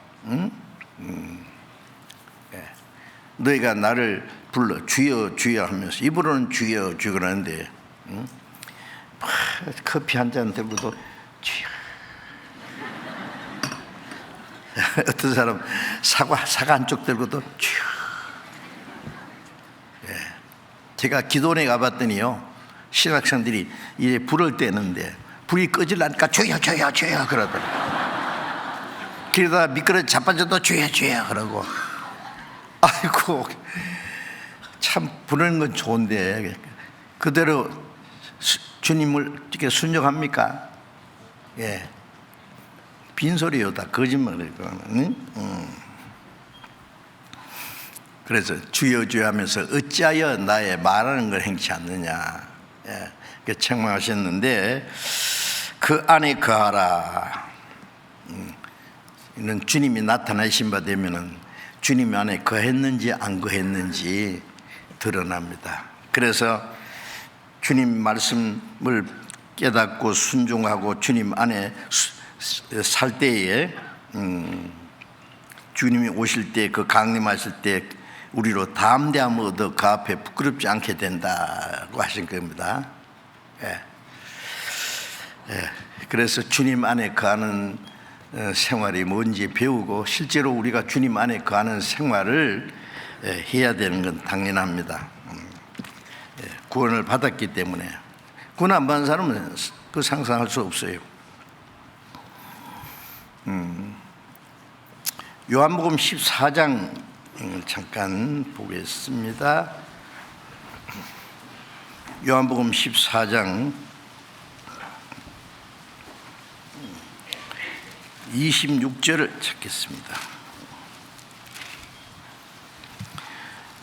너희가 나를 불러 주여 주여 하면서 입으로는 주여 주여 그러는데 커피 한 잔 들고도 주여. 어떤 사람 사과 한쪽 들고도 주여. 제가 기도원에 가봤더니요, 신학생들이 이제 불을 떼는데 불이 꺼질라니까 주여 주여 주여 그러더라고요. 그러다가 미끄러 자빠져도 주여 주여 그러고. 아이고, 참 부르는 건 좋은데 그대로 주님을 이렇게 순종합니까? 예, 빈소리요, 다 거짓말이고. 그래서 주여 주여 하면서 어찌하여 나의 말하는 걸 행치 않느냐, 책망하셨는데, 그 안에 거하라. 이는 주님이 나타나신 바 되면은 주님 안에 거했는지 안 거했는지 드러납니다. 그래서 주님 말씀을 깨닫고 순종하고 주님 안에 살 때에 주님이 오실 때, 그 강림하실 때 우리로 담대함 얻어 그 앞에 부끄럽지 않게 된다고 하신 겁니다. 그래서 주님 안에 거하는 생활이 뭔지 배우고 실제로 우리가 주님 안에 거하는 생활을 해야 되는 건 당연합니다. 구원을 받았기 때문에. 구원 안 받은 사람은 그 상상할 수 없어요. 요한복음 14장 잠깐 보겠습니다. 요한복음 14장 26절을 찾겠습니다.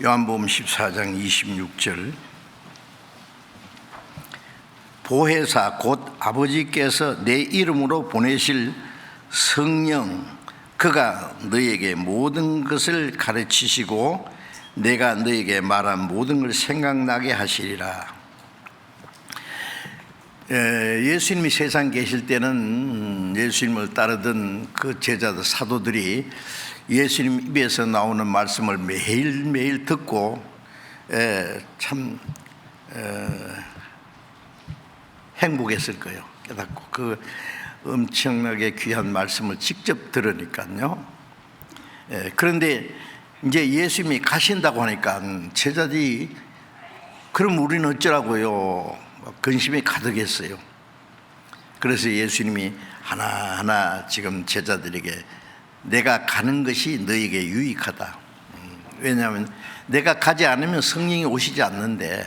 요한복음 14장 26절. 보혜사 곧 아버지께서 내 이름으로 보내실 성령, 그가 너에게 모든 것을 가르치시고 내가 너에게 말한 모든 걸 생각나게 하시리라. 예수님이 세상 계실 때는 예수님을 따르던 그 제자들, 사도들이 예수님 입에서 나오는 말씀을 매일매일 듣고 참 행복했을 거예요. 깨닫고 그 엄청나게 귀한 말씀을 직접 들으니까요. 그런데 이제 예수님이 가신다고 하니까 제자들이 그럼 우리는 어쩌라고요? 근심이 가득했어요. 그래서 예수님이 하나하나 지금 제자들에게 내가 가는 것이 너에게 유익하다. 왜냐하면 내가 가지 않으면 성령이 오시지 않는데,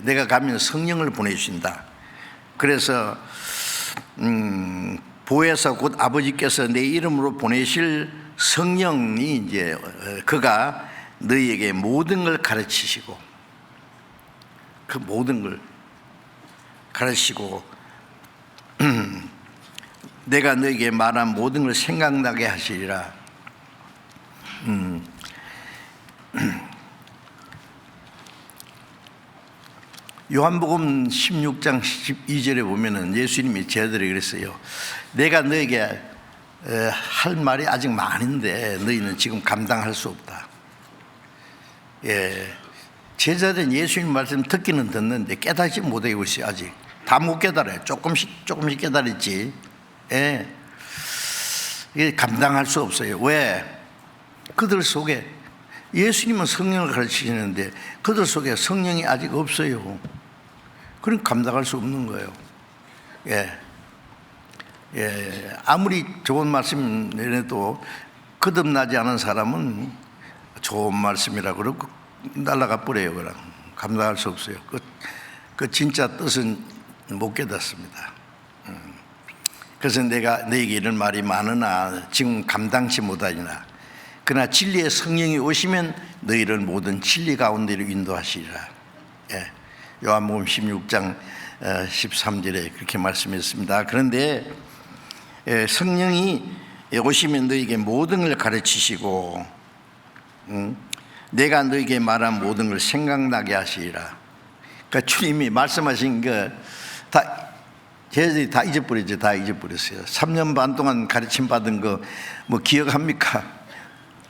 내가 가면 성령을 보내주신다. 그래서 보혜사 곧 아버지께서 내 이름으로 보내실 성령이 이제 그가 너희에게 모든 걸 가르치시고, 그 모든 걸 가르치시고 내가 너에게 말한 모든 걸 생각나게 하시리라. 요한복음 16장 12절에 보면은 예수님이 제자들에게 그랬어요. 내가 너에게 할 말이 아직 많은데 너희는 지금 감당할 수 없다. 제자들은 예수님 말씀 듣기는 듣는데 깨닫지 못하고 있어요. 아직 다 못 깨달아요. 조금씩 깨달았지. 예. 이게 감당할 수 없어요. 왜? 그들 속에 예수님은 성령을 가르치시는데 그들 속에 성령이 아직 없어요. 그럼 감당할 수 없는 거예요. 예. 예. 아무리 좋은 말씀이라도 거듭나지 않은 사람은 좋은 말씀이라 그러고 날아가 버려요. 그럼 감당할 수 없어요. 그 진짜 뜻은 못 깨닫습니다. 그래서 내가 너에게 이런 말이 많으나 지금 감당치 못하리라. 그러나 진리의 성령이 오시면 너희를 모든 진리 가운데로 인도하시리라. 예. 요한복음 16장 13절에 그렇게 말씀했습니다. 그런데 성령이 오시면 너희에게 모든 걸 가르치시고 내가 너희에게 말한 모든 걸 생각나게 하시리라. 그러니까 주님이 말씀하신 거 다 제자들이 다 잊어버렸죠. 다 잊어버렸어요. 3년 반 동안 가르침 받은 거 뭐 기억합니까?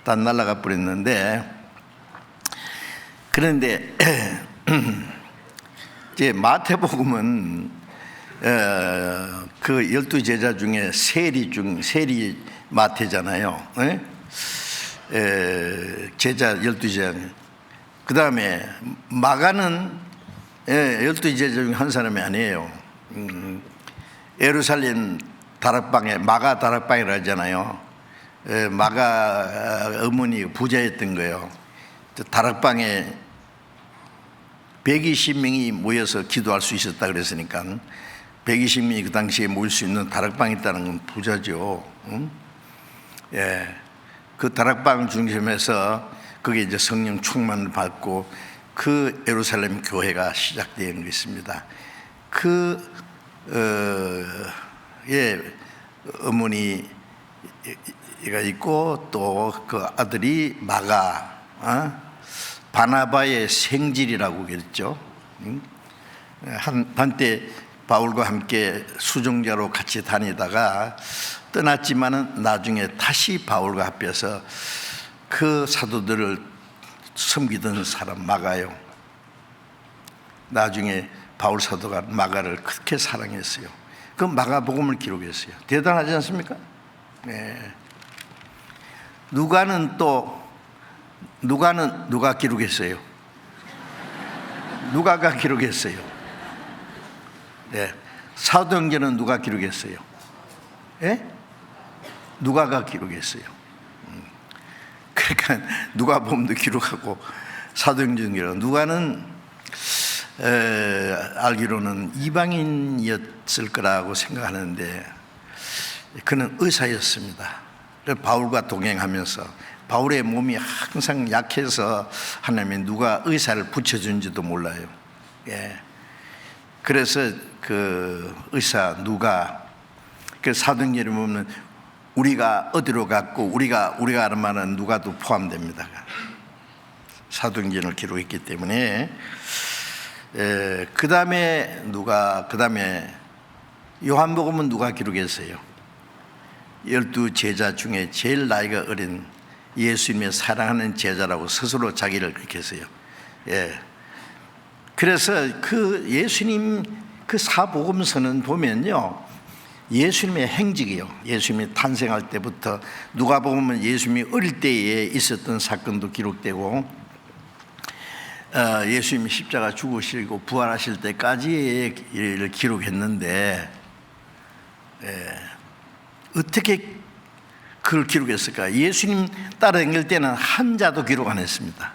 다 날아가 버렸는데, 그런데 이제 마태복음은 그 12제자 중에 세리 마태잖아요. 제자 12제자. 그 다음에 마가는 12제자 중 한 사람이 아니에요. 예루살렘 다락방에 마가 다락방이라 하잖아요. 마가 어머니 부자였던 거예요. 다락방에 120명이 모여서 기도할 수 있었다 그랬으니까 120명이 그 당시에 모일 수 있는 다락방이 있다는 건 부자죠. 예, 그 다락방 중심에서 그게 이제 성령 충만을 받고 그 예루살렘 교회가 시작되는 것입니다. 어머니가 있고 또 그 아들이 마가, 바나바의 생질이라고 그랬죠. 한때 바울과 함께 수종자로 같이 다니다가 떠났지만은 나중에 다시 바울과 합해서 그 사도들을 섬기던 사람 마가요. 나중에 바울 사도가 마가를 그렇게 사랑했어요. 그 마가복음을 기록했어요. 대단하지 않습니까? 네. 누가는 누가 기록했어요? 누가가 기록했어요. 네. 사도행전은 누가 기록했어요? 예? 누가가 기록했어요. 그러니까 누가복음도 기록하고 사도행전도 기록하고. 누가는 알기로는 이방인이었을 거라고 생각하는데 그는 의사였습니다. 바울과 동행하면서 바울의 몸이 항상 약해서 하나님이 누가 의사를 붙여준지도 몰라요. 예. 그래서 그 의사 누가 그 사도행전에 보면 우리가 어디로 갔고 우리가 알만한 누가도 포함됩니다. 사도행전을 기록했기 때문에. 그 다음에 요한복음은 누가 기록했어요? 12제자 중에 제일 나이가 어린 예수님의 사랑하는 제자라고 스스로 자기를 그렇게 했어요. 예. 그래서 그 예수님 그 사복음서는 보면요, 예수님의 행적이요. 예수님이 탄생할 때부터 누가복음은 예수님이 어릴 때에 있었던 사건도 기록되고 예수님이 십자가 죽으시고 부활하실 때까지의 일을 기록했는데 어떻게 그걸 기록했을까? 예수님 따라다닐 때는 한 자도 기록 안 했습니다.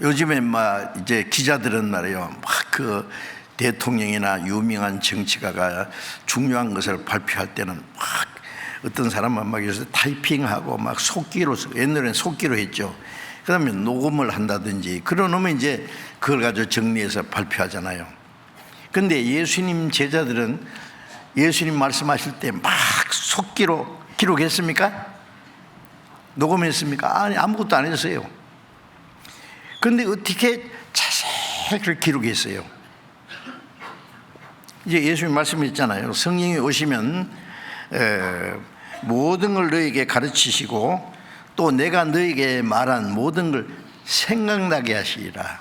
요즘에 막 이제 기자들은 말이에요, 막 그 대통령이나 유명한 정치가가 중요한 것을 발표할 때는 막 어떤 사람은 막 여기서 타이핑하고 막 속기로, 옛날에는 속기로 했죠. 그 다음에 녹음을 한다든지 그러면 이제 그걸 가지고 정리해서 발표하잖아요. 근데 예수님 제자들은 예수님 말씀하실 때 막 속기로 기록했습니까? 녹음했습니까? 아니, 아무것도 안 했어요. 그런데 어떻게 자세히 그걸 기록했어요? 이제 예수님 말씀했잖아요. 성령이 오시면 모든 걸 너에게 가르치시고 또 내가 너에게 말한 모든 걸 생각나게 하시리라.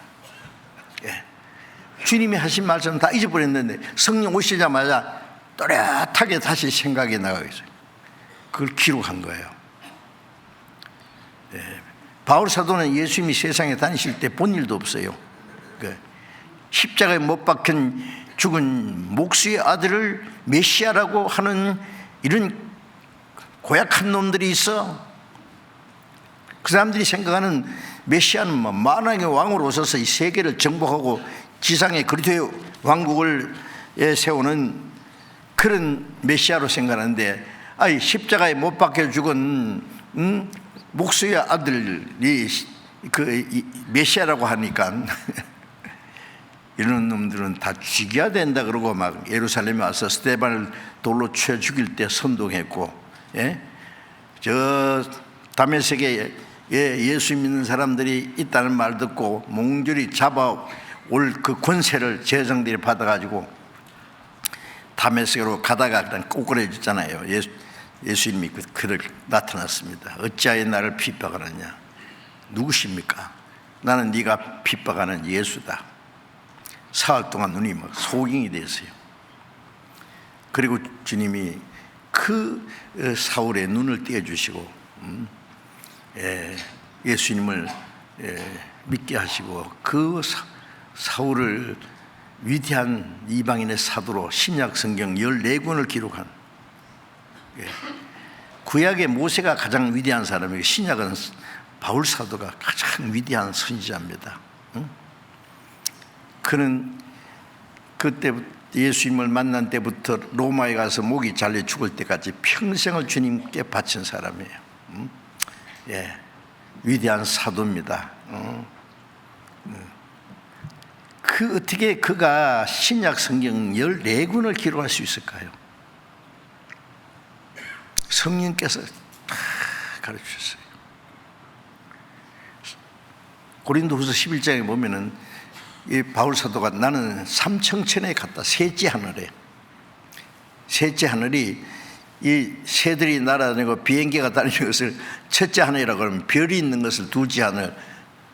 예. 주님이 하신 말씀 다 잊어버렸는데 성령 오시자마자 또렷하게 다시 생각이 나가고 있어요. 그걸 기록한 거예요. 예. 바울 사도는 예수님이 세상에 다니실 때 본 일도 없어요. 십자가에 못 박힌 죽은 목수의 아들을 메시아라고 하는 이런 고약한 놈들이 있어. 그 사람들이 생각하는 메시아는 뭐 만왕의 왕으로 오셔서 이 세계를 정복하고 지상의 그리스도의 왕국을 세우는 그런 메시아로 생각하는데, 아이 십자가에 못 박혀 죽은 목수의 아들이 그 메시아라고 하니까 이런 놈들은 다 죽여야 된다 그러고 막 예루살렘에 와서 스데반을 돌로 쳐 죽일 때 선동했고, 예? 저 다메섹에 예수 믿는 사람들이 있다는 말 듣고 몽졸이 잡아올 그 권세를 제정들이 받아가지고 다메섹으로 가다가 그냥 꼬꾸라졌잖아요. 예수님이 그를 나타났습니다. 어찌하여 나를 핍박하느냐? 누구십니까? 나는 네가 핍박하는 예수다. 사흘 동안 눈이 막 소경이 됐어요. 그리고 주님이 그 사울의 눈을 떼어주시고 예수님을 믿게 하시고 그 사울을 위대한 이방인의 사도로 신약 성경 14권을 기록한, 구약의 모세가 가장 위대한 사람이고 신약은 바울 사도가 가장 위대한 선지자입니다. 그는 그때부터 예수님을 만난 때부터 로마에 가서 목이 잘려 죽을 때까지 평생을 주님께 바친 사람이에요. 위대한 사도입니다. 어떻게 그가 신약 성경 14권을 기록할 수 있을까요? 성령께서 다 가르치셨어요. 고린도후서 11장에 보면은 이 바울 사도가 나는 삼청천에 갔다. 셋째 하늘에, 셋째 하늘이 이 새들이 날아다니고 비행기가 다니는 것을 첫째 하늘이라고 하면 별이 있는 것을 둘째 하늘,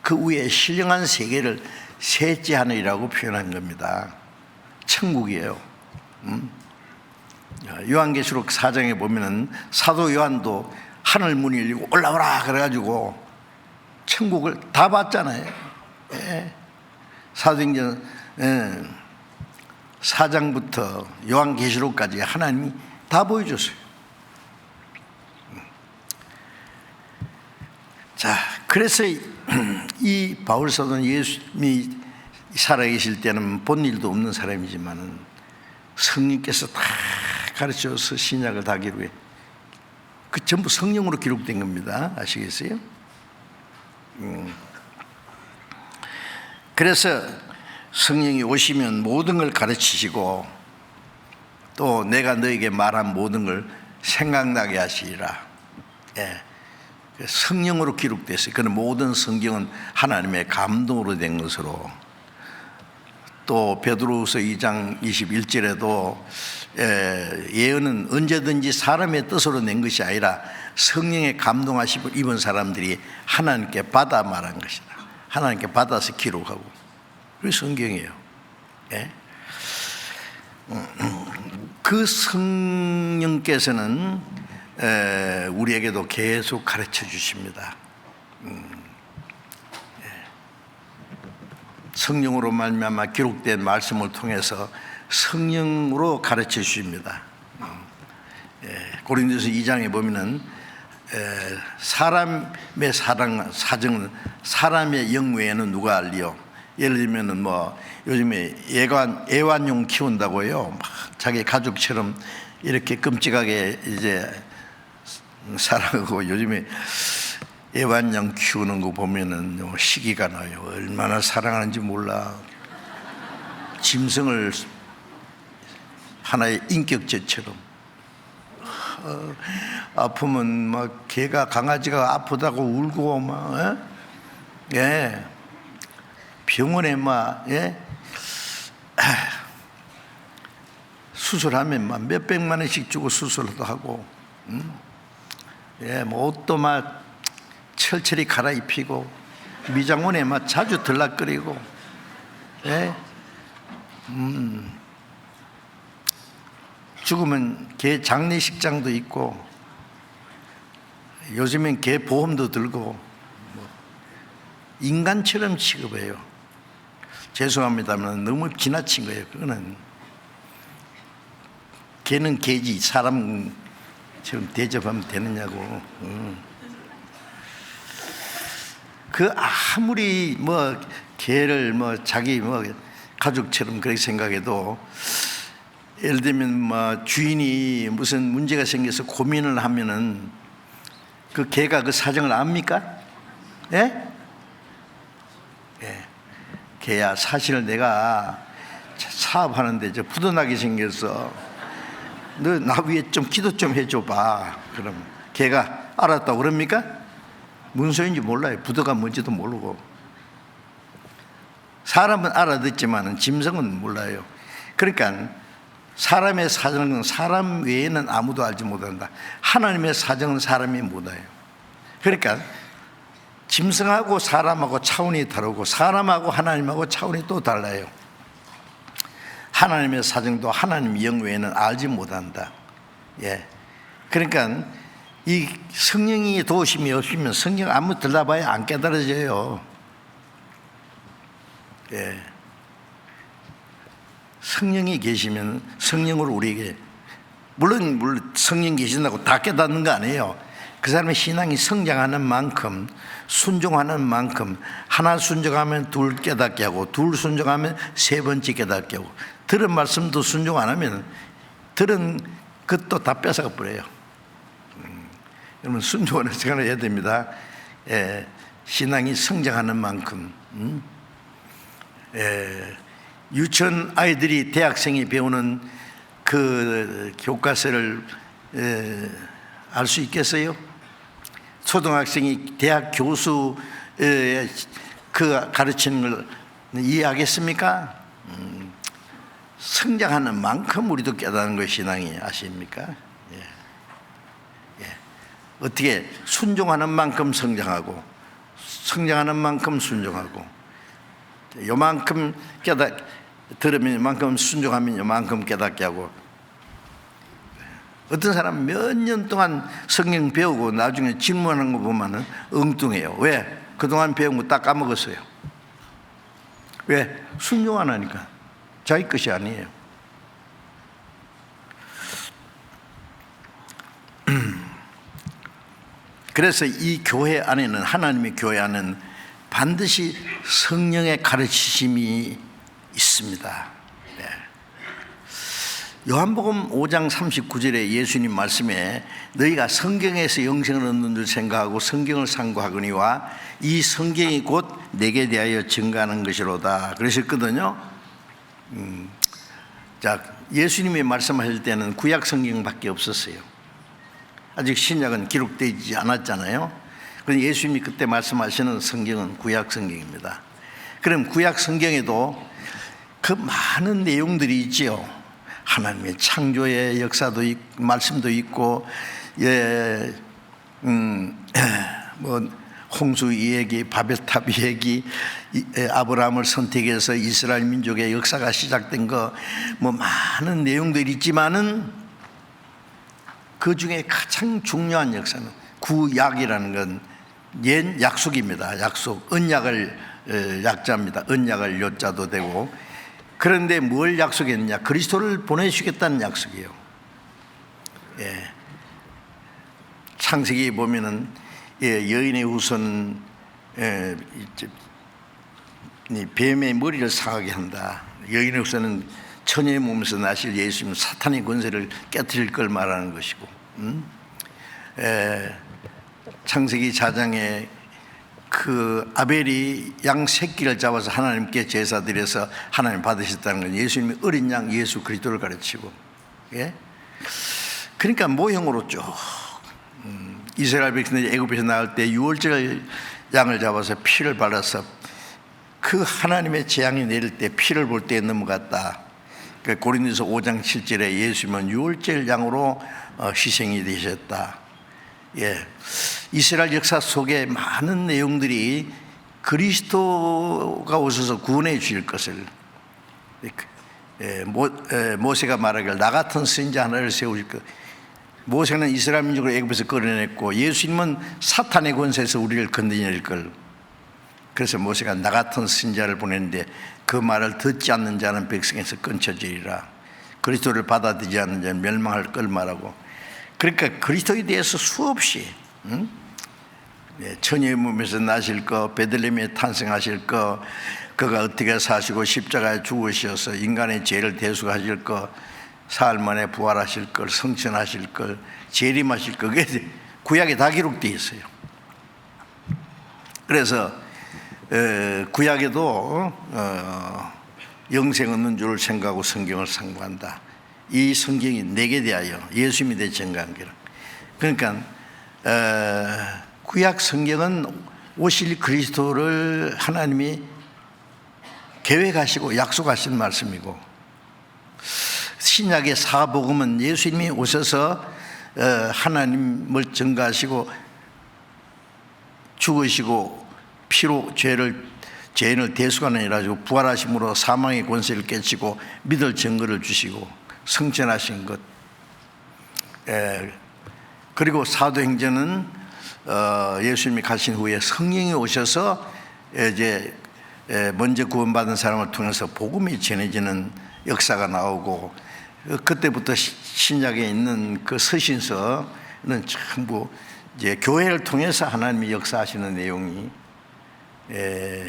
그 위에 신령한 세계를 셋째 하늘이라고 표현한 겁니다. 천국이에요. 요한계시록 4장에 보면은 사도 요한도 하늘 문이 열리고 올라오라 그래가지고 천국을 다 봤잖아요. 사도행전 4장부터 요한계시록까지 하나님이 다 보여줬어요. 자, 그래서 이 바울 사도는 예수님이 살아계실 때는 본 일도 없는 사람이지만은 성령께서 다 가르쳐서 신약을 다 기록해. 그 전부 성령으로 기록된 겁니다. 아시겠어요? 그래서 성령이 오시면 모든 걸 가르치시고 또 내가 너에게 말한 모든 걸 생각나게 하시리라. 성령으로 기록됐어요. 그는 모든 성경은 하나님의 감동으로 된 것으로, 또 베드로후서 2장 21절에도 예언은 언제든지 사람의 뜻으로 낸 것이 아니라 성령의 감동하심을 입은 사람들이 하나님께 받아 말한 것이다. 하나님께 받아서 기록하고, 그게 성경이에요. 그 성령께서는 우리에게도 계속 가르쳐 주십니다. 성령으로 말미암아 기록된 말씀을 통해서 성령으로 가르쳐 주십니다. 고린도서 2장에 보면은 사람의 사정은 사람의 영 외에는 누가 알리요? 예를 들면은 뭐 요즘에 애완용 키운다고요. 막 자기 가족처럼 이렇게 끔찍하게 이제 살아가고, 요즘에 애완용 키우는 거 보면은 시기가 나요. 얼마나 사랑하는지 몰라. 짐승을 하나의 인격체처럼. 아프면 막 개가 강아지가 아프다고 울고 막, 병원에 막, 수술하면 막 몇백만 원씩 주고 수술도 하고, 뭐 옷도 막 철철히 갈아입히고 미장원에 막 자주 들락거리고, 예? 죽으면 개 장례식장도 있고, 요즘엔 개 보험도 들고, 인간처럼 취급해요. 죄송합니다만 너무 지나친 거예요. 그거는 개는 개지 사람처럼 대접하면 되느냐고. 그 아무리 뭐 개를 뭐 자기 뭐 가족처럼 그렇게 생각해도, 예를 들면 뭐 주인이 무슨 문제가 생겨서 고민을 하면은 그 개가 그 사정을 압니까? 예? 예. 개야, 사실 내가 사업하는데 저 부도나게 생겨서 너 나 위해 좀 기도 좀 해줘봐. 그럼 개가 알았다고 그럽니까? 무슨 소리인지 몰라요. 부도가 뭔지도 모르고. 사람은 알아듣지만 짐승은 몰라요. 그러니까 사람의 사정은 사람 외에는 아무도 알지 못한다. 하나님의 사정은 사람이 못 알아요. 그러니까 짐승하고 사람하고 차원이 다르고, 사람하고 하나님하고 차원이 또 달라요. 하나님의 사정도 하나님 영 외에는 알지 못한다. 예. 그러니까 이 성령이 도우심이 없으면 성령 아무 들라봐야 안 깨달아져요. 예. 성령이 계시면 성령으로 우리에게, 물론 성령 계신다고 다 깨닫는 거 아니에요. 그 사람의 신앙이 성장하는 만큼, 순종하는 만큼, 하나 순종하면 둘 깨닫게 하고, 둘 순종하면 세 번째 깨닫게 하고, 들은 말씀도 순종 안 하면 들은 것도 다 뺏어가 버려요. 여러분 순종하는 시간을 해야 됩니다. 예, 신앙이 성장하는 만큼. 유치원 아이들이 대학생이 배우는 그 교과서를 알 수 있겠어요? 초등학생이 대학 교수 그 가르치는 걸 이해하겠습니까? 성장하는 만큼 우리도 깨닫는 것이 신앙이, 아십니까? 예. 어떻게 순종하는 만큼 성장하고, 성장하는 만큼 순종하고, 요만큼 들으면 요만큼 순종하면 요만큼 깨닫게 하고. 어떤 사람 몇 년 동안 성경 배우고 나중에 질문하는 거 보면은 엉뚱해요. 왜? 그동안 배운 거 다 까먹었어요. 왜? 순종 안 하니까. 자기 것이 아니에요. 그래서 이 교회 안에는, 하나님의 교회 안에는 반드시 성령의 가르치심이 있습니다. 네. 요한복음 5장 39절에 예수님 말씀에 너희가 성경에서 영생을 얻는 줄 생각하고 성경을 상고하거니와 이 성경이 곧 내게 대하여 증거하는 것이로다 그러셨거든요. 자, 예수님이 말씀하실 때는 구약 성경밖에 없었어요. 아직 신약은 기록되지 않았잖아요. 그런데 예수님이 그때 말씀하시는 성경은 구약 성경입니다. 그럼 구약 성경에도 그 많은 내용들이 있지요. 하나님의 창조의 역사도 있고, 말씀도 있고, 예, 뭐 홍수 이야기, 바벨탑 이야기, 아브라함을 선택해서 이스라엘 민족의 역사가 시작된 거, 뭐 많은 내용들이 있지만은 그 중에 가장 중요한 역사는 구약이라는 건 옛 약속입니다. 약속, 언약을 약자입니다. 언약을 요자도 되고. 그런데 뭘 약속했느냐? 그리스도를 보내주겠다는 약속이에요. 예. 창세기 보면은 여인의 후손 뱀의 머리를 상하게 한다. 여인의 후손은 처녀의 몸에서 나실 예수님, 사탄의 권세를 깨뜨릴 걸 말하는 것이고, 창세기 4장에 그 아벨이 양 새끼를 잡아서 하나님께 제사 드려서 하나님 받으셨다는 건 예수님이 어린 양 예수 그리스도를 가르치고, 예? 그러니까 모형으로 쭉 이스라엘 백성들이 애굽에서 나올 때 유월절 양을 잡아서 피를 발라서 그 하나님의 재앙이 내릴 때 피를 볼 때 넘어갔다. 그 고린도서 5장 7절에 예수님은 유월절 양으로 희생이 되셨다. 이스라엘 역사 속에 많은 내용들이 그리스도가 오셔서 구원해 주실 것을, 모세가 말하길 나 같은 선지자 하나를 세우실 것. 모세는 이스라엘 민족을 애굽에서 끌어냈고 예수님은 사탄의 권세에서 우리를 건져낼 걸. 그래서 모세가 나 같은 선지자를 보냈는데 그 말을 듣지 않는 자는 백성에서 끊쳐지리라. 그리스도를 받아들이지 않는 자는 멸망할 걸 말하고. 그러니까 그리스도에 대해서 수없이 처녀의 몸에서 나실 거, 베들레헴에 탄생하실 거, 그가 어떻게 사시고 십자가에 죽으셔서 인간의 죄를 대속하실 거, 사흘 만에 부활하실 걸, 성천하실 걸, 재림하실 거, 그게 구약에 다 기록되어 있어요. 그래서 구약에도 영생 없는 줄을 생각하고 성경을 상고한다. 이 성경이 내게 대하여 예수님에 대해 증거한 거라. 그러니까 구약 성경은 오실 그리스도를 하나님이 계획하시고 약속하신 말씀이고, 신약의 사복음은 예수님이 오셔서 하나님을 증거하시고 죽으시고 피로 죄인을 대속하는 일을 하시고 부활하심으로 사망의 권세를 깨치고 믿을 증거를 주시고 성천하신 것. 그리고 사도행전은 예수님이 가신 후에 성령이 오셔서 이제 먼저 구원받은 사람을 통해서 복음이 전해지는 역사가 나오고, 그때부터 신약에 있는 그 서신서는 전부 이제 교회를 통해서 하나님이 역사하시는 내용이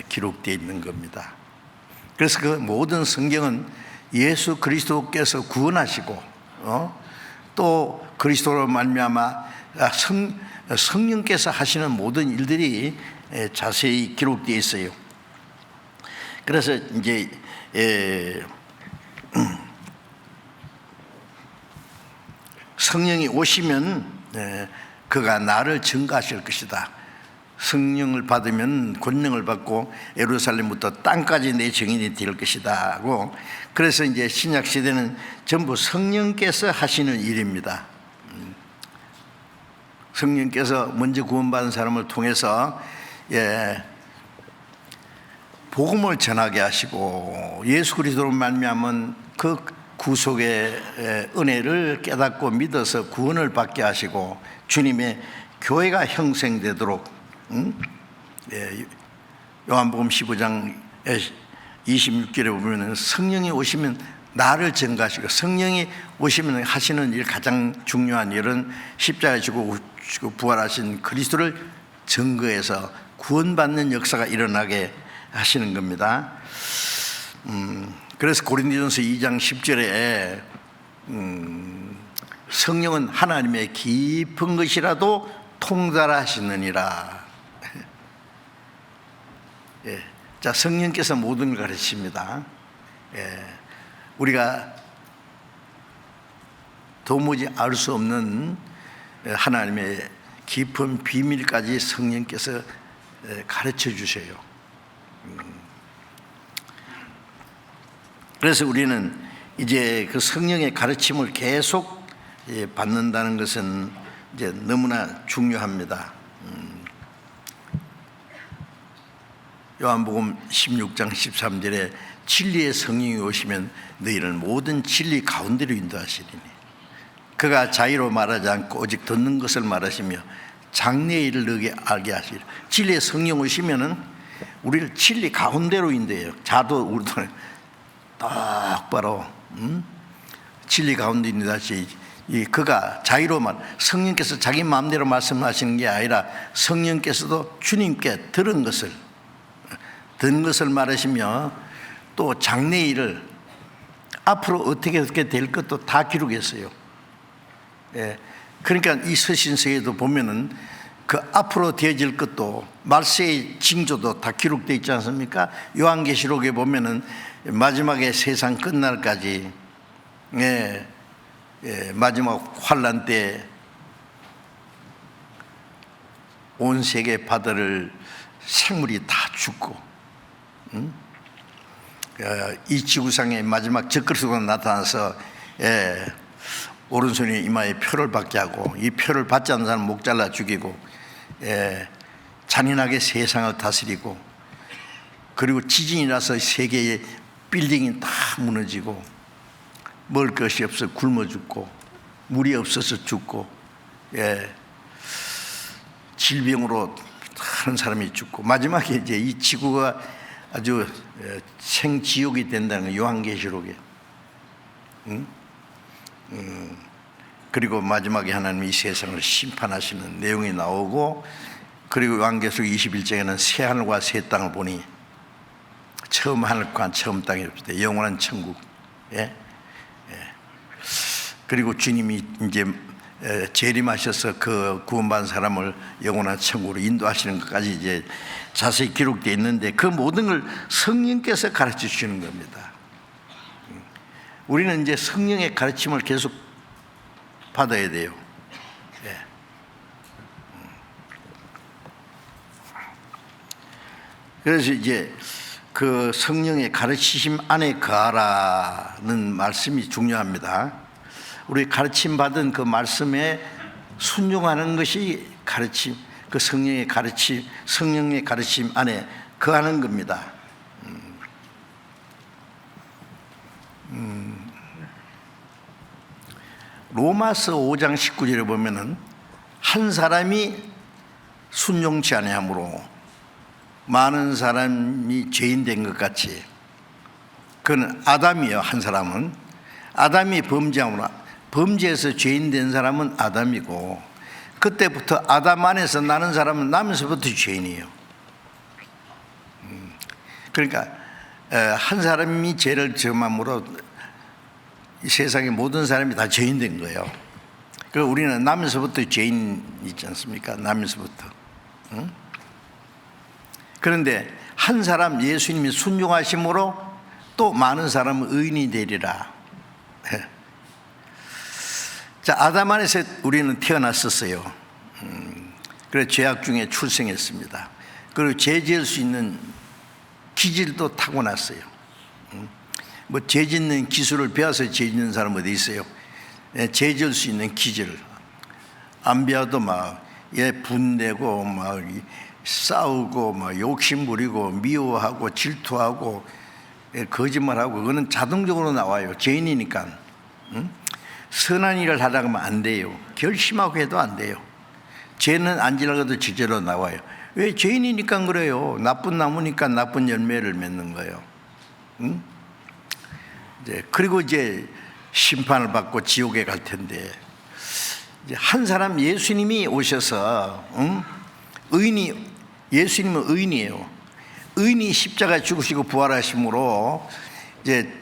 기록되어 있는 겁니다. 그래서 그 모든 성경은 예수 그리스도께서 구원하시고 또 그리스도로 말미암아 성령께서 하시는 모든 일들이 자세히 기록되어 있어요. 그래서 이제 성령이 오시면 그가 나를 증거하실 것이다. 성령을 받으면 권능을 받고 예루살렘부터 땅까지 내 증인이 될 것이다 하고, 그래서 이제 신약 시대는 전부 성령께서 하시는 일입니다. 성령께서 먼저 구원받은 사람을 통해서 복음을 전하게 하시고 예수 그리스도로 말미암은 그 구속의 은혜를 깨닫고 믿어서 구원을 받게 하시고 주님의 교회가 형성되도록, 요한복음 15장 26절에 보면 성령이 오시면 나를 증거하시고, 성령이 오시면 하시는 일, 가장 중요한 일은 십자가에 죽고 부활하신 그리스도를 증거해서 구원받는 역사가 일어나게 하시는 겁니다. 그래서 고린도전서 2장 10절에 성령은 하나님의 깊은 것이라도 통달하시느니라. 자, 성령께서 모든 걸 가르칩니다. 우리가 도무지 알 수 없는 하나님의 깊은 비밀까지 성령께서 가르쳐 주셔요. 그래서 우리는 이제 그 성령의 가르침을 계속 받는다는 것은 이제 너무나 중요합니다. 요한복음 16장 13절에 진리의 성령이 오시면 너희를 모든 진리 가운데로 인도하시리니 그가 자의로 말하지 않고 오직 듣는 것을 말하시며 장래의 일을 너에게 알게 하시리라. 진리의 성령 오시면은 우리를 진리 가운데로 인도해요. 자도 우리도 똑바로 진리 가운데 인도하시. 그가 자의로 성령께서 자기 마음대로 말씀하시는 게 아니라 성령께서도 주님께 들은 것을 말하시며 또 장래의 일을 앞으로 어떻게 될 것도 다 기록했어요. 그러니까 이 서신서에도 보면은 그 앞으로 되어질 것도 말세의 징조도 다 기록되어 있지 않습니까? 요한계시록에 보면은 마지막에 세상 끝날까지 마지막 환란 때 온 세계 바다를 생물이 다 죽고 이 지구상의 마지막 적그리스도가 나타나서 오른손에 이마에 표를 받게 하고, 이 표를 받지 않는 사람 목 잘라 죽이고, 잔인하게 세상을 다스리고, 그리고 지진이 나서 세계의 빌딩이 다 무너지고, 먹을 것이 없어 굶어 죽고, 물이 없어서 죽고, 질병으로 하는 사람이 죽고, 마지막에 이제 이 지구가 아주 생지옥이 된다는 거, 요한계시록에. 그리고 마지막에 하나님이 이 세상을 심판하시는 내용이 나오고, 그리고 요한계시록 21장에는 새 하늘과 새 땅을 보니 처음 하늘과 처음 땅이 없을 때 영원한 천국. 그리고 주님이 이제 재림하셔서 그 구원받은 사람을 영원한 천국으로 인도하시는 것까지 이제 자세히 기록되어 있는데, 그 모든 걸 성령께서 가르쳐 주시는 겁니다. 우리는 이제 성령의 가르침을 계속 받아야 돼요. 그래서 이제 그 성령의 가르치심 안에 거하라는 말씀이 중요합니다. 우리 가르침 받은 그 말씀에 순종하는 것이 가르침, 그 성령의 가르침 안에 거하는 겁니다. 로마서 5장 19절에 보면은 한 사람이 순종치 아니하므로 많은 사람이 죄인 된 것 같이, 그건 아담이요. 한 사람은 아담이 범죄함으로, 범죄에서 죄인 된 사람은 아담이고, 그때부터 아담 안에서 나는 사람은 나면서부터 죄인이에요. 그러니까 한 사람이 죄를 범함으로 이 세상의 모든 사람이 다 죄인 된 거예요. 그리고 우리는 나면서부터 죄인 있지 않습니까? 나면서부터. 그런데 한 사람 예수님이 순종하심으로 또 많은 사람은 의인이 되리라. 자, 아담 안에서 우리는 태어났었어요. 그래서 죄악 중에 출생했습니다. 그리고 죄 지을 수 있는 기질도 타고났어요. 뭐 죄 짓는 기술을 배워서 죄 짓는 사람 어디 있어요? 죄 지을 수 있는 기질 안 배워도 막 분내고 막 싸우고 막 욕심 부리고 미워하고 질투하고 거짓말하고, 그거는 자동적으로 나와요. 죄인이니까. 선한 일을 하려고 하면 안 돼요. 결심하고 해도 안 돼요. 죄는 안 지나가도 지저로 나와요. 왜? 죄인이니까 그래요. 나쁜 나무니까 나쁜 열매를 맺는 거예요. 그리고 이제 심판을 받고 지옥에 갈 텐데, 이제 한 사람 예수님이 오셔서 예수님은 의인이에요. 의인이 십자가에 죽으시고 부활하심으로 이제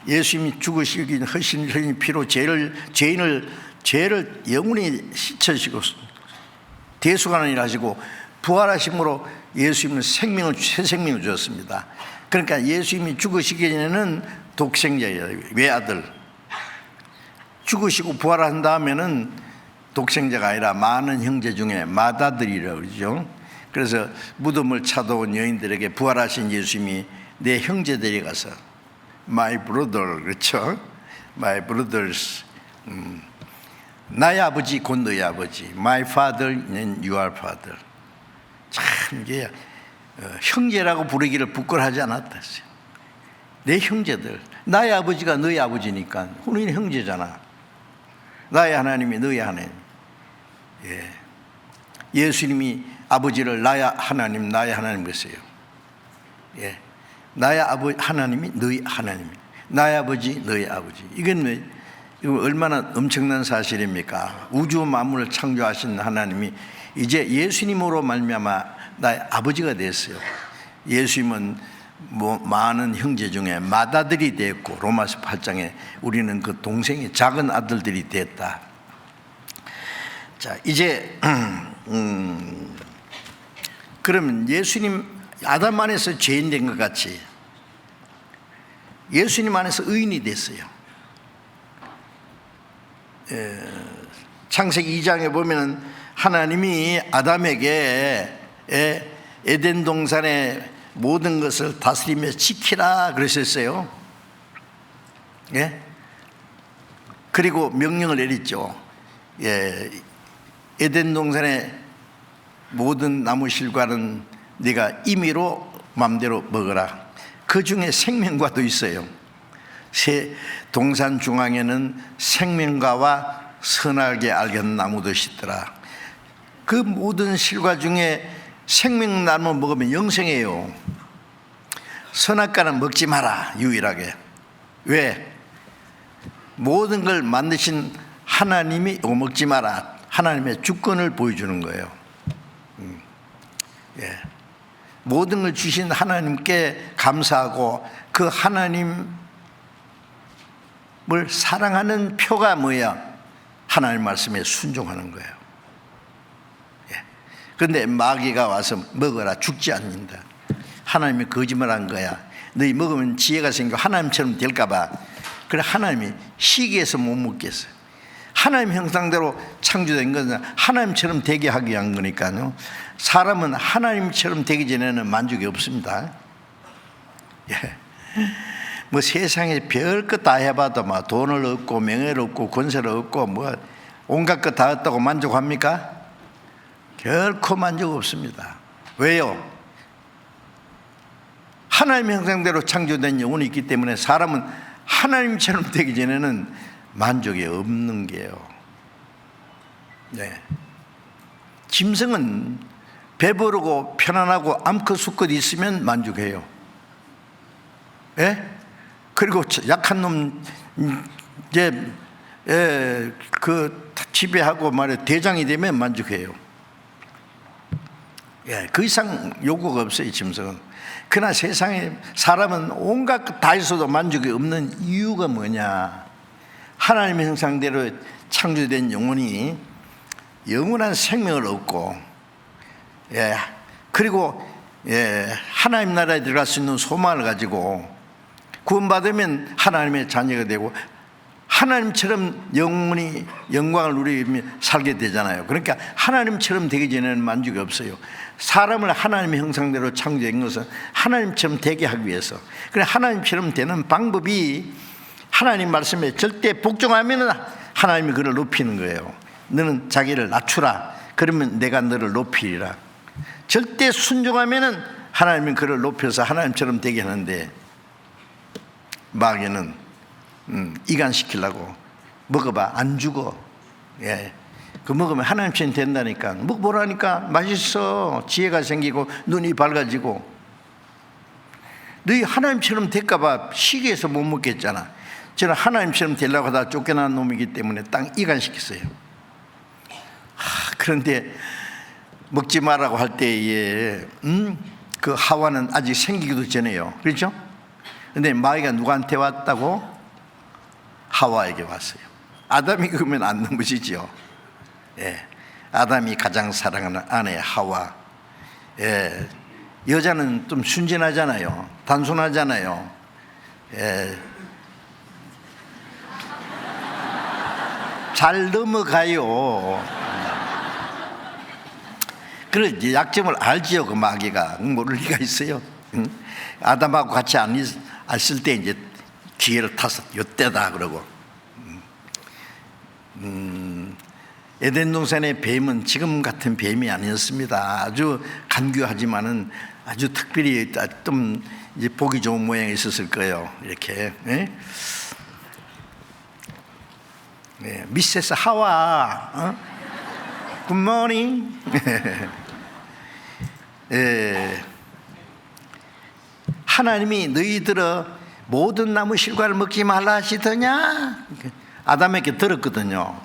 예수님이 죽으시기 흘린 피로 죄를 영원히 씻으시고 대속하는 일을 하시고, 부활하심으로 예수님은 새 생명을 주었습니다. 그러니까 예수님이 죽으시기 전에는 독생자예요. 외아들. 죽으시고 부활한 다음에는 독생자가 아니라 많은 형제 중에 맏아들이라고 그러죠. 그래서 무덤을 찾아온 여인들에게 부활하신 예수님이 내 형제들이 가서 My brother, 그렇죠? My brothers, 나의 아버지 곧 너의 아버지. My father and your father. 참 이게 형제라고 부르기를 부끄러워하지 않았다. 내 형제들, 나의 아버지가 너의 아버지니까 우리는 형제잖아. 나의 하나님이 너의 하나님. 예수님이 아버지를 나의 하나님, 나의 하나님 그랬어요. 나의 하나님이 너희 하나님, 나의 아버지 너희 아버지. 이건 얼마나 엄청난 사실입니까? 우주 만물을 창조하신 하나님이 이제 예수님으로 말미암아 나의 아버지가 됐어요. 예수님은 많은 형제 중에 맏아들이 됐고, 로마서 8장에 우리는 그 동생의 작은 아들들이 됐다. 자, 이제 그러면 예수님 아담 안에서 죄인 된 것 같이 예수님 안에서 의인이 됐어요. 창세기 2장에 보면은 하나님이 아담에게 에덴 동산의 모든 것을 다스리며 지키라 그러셨어요. 그리고 명령을 내렸죠. 에덴 동산의 모든 나무 실과는 네가 임의로 마음대로 먹어라. 그 중에 생명과도 있어요. 동산 중앙에는 생명과와 선하게 알겠는 나무도 있더라. 그 모든 실과 중에 생명나무 먹으면 영생해요. 선악과는 먹지 마라, 유일하게. 왜? 모든 걸 만드신 하나님이 이거 먹지 마라, 하나님의 주권을 보여주는 거예요. 모든 걸 주신 하나님께 감사하고 그 하나님을 사랑하는 표가 뭐야? 하나님 말씀에 순종하는 거예요. 그런데 마귀가 와서 먹어라, 죽지 않는다. 하나님이 거짓말한 거야. 너희 먹으면 지혜가 생겨 하나님처럼 될까 봐. 그래, 하나님이 시기해서 못 먹겠어요. 하나님 형상대로 창조된 것은 하나님처럼 되게 하기 위한 거니까요. 사람은 하나님처럼 되기 전에는 만족이 없습니다. 뭐 세상에 별것 다 해봐도 막 돈을 얻고 명예를 얻고 권세를 얻고 뭐 온갖 것 다 얻다고 만족합니까? 결코 만족 없습니다. 왜요? 하나님 형상대로 창조된 영혼이 있기 때문에 사람은 하나님처럼 되기 전에는 만족이 없는 게요. 짐승은 배부르고 편안하고 암컷 수컷 있으면 만족해요. 그리고 약한 놈 이제 그 지배하고 말해 대장이 되면 만족해요. 그 이상 요구가 없어요, 짐승은. 그러나 세상에 사람은 온갖 것 다 있어도 만족이 없는 이유가 뭐냐? 하나님의 형상대로 창조된 영혼이 영원한 생명을 얻고, 그리고 하나님 나라에 들어갈 수 있는 소망을 가지고 구원받으면 하나님의 자녀가 되고 하나님처럼 영원히 영광을 누리며 살게 되잖아요. 그러니까 하나님처럼 되기 전에는 만족이 없어요. 사람을 하나님의 형상대로 창조한 것은 하나님처럼 되게 하기 위해서. 그래, 하나님처럼 되는 방법이 하나님 말씀에 절대 복종하면 하나님이 그를 높이는 거예요. 너는 자기를 낮추라, 그러면 내가 너를 높이리라. 절대 순종하면 하나님이 그를 높여서 하나님처럼 되게 하는데, 마귀는 이간시키려고 먹어봐, 안 죽어. 그 먹으면 하나님처럼 된다니까. 먹어보라니까. 맛있어. 지혜가 생기고 눈이 밝아지고. 너희 하나님처럼 될까봐 시기해서 못 먹겠잖아. 저는 하나님처럼 되려고 하다 쫓겨난 놈이기 때문에 딱 이간시켰어요. 그런데 먹지 말라고 할 때에 그 하와는 아직 생기기도 전에요. 그렇죠? 근데 마귀가 누구한테 왔다고? 하와에게 왔어요. 아담이 그러면 안 넘어지죠. 아담이 가장 사랑하는 아내 하와. 여자는 좀 순진하잖아요. 단순하잖아요. 잘 넘어가요. 그래, 약점을 알지요. 그 마귀가 모를 리가 있어요. 아담하고 같이 안 있을 때 이제 기회를 타서 요때다 그러고. 에덴 동산의 뱀은 지금 같은 뱀이 아니었습니다. 아주 간교하지만은 아주 특별히 좀 이제 보기 좋은 모양이 있었을 거예요. 이렇게. 미세스 하와, 굿모닝. 하나님이 너희들어 모든 나무 실과를 먹지 말라 하시더냐? 아담에게 들었거든요.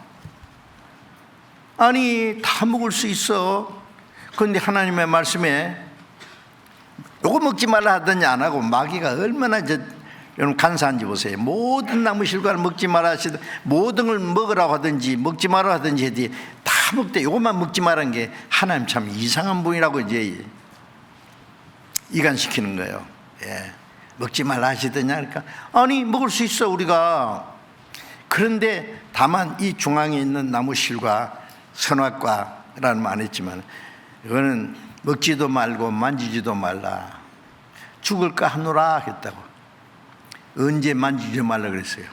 아니, 다 먹을 수 있어. 그런데 하나님의 말씀에 요거 먹지 말라 하더니 안 하고, 마귀가 얼마나 여러분 간사한지 보세요. 모든 나무 실과를 먹지 말라 하시더, 모든 걸 먹으라고 하든지 먹지 말라 하든지 해도 다 먹되 요것만 먹지 말라는 게 하나님 참 이상한 분이라고 이제 이간시키는 거예요. 먹지 말라 하시더냐 그러니까, 아니 먹을 수 있어 우리가. 그런데 다만 이 중앙에 있는 나무 실과 선악과라는 말 안 했지만, 이거는 먹지도 말고 만지지도 말라. 죽을까 하노라 했다고. 언제 만지지 말라 그랬어요?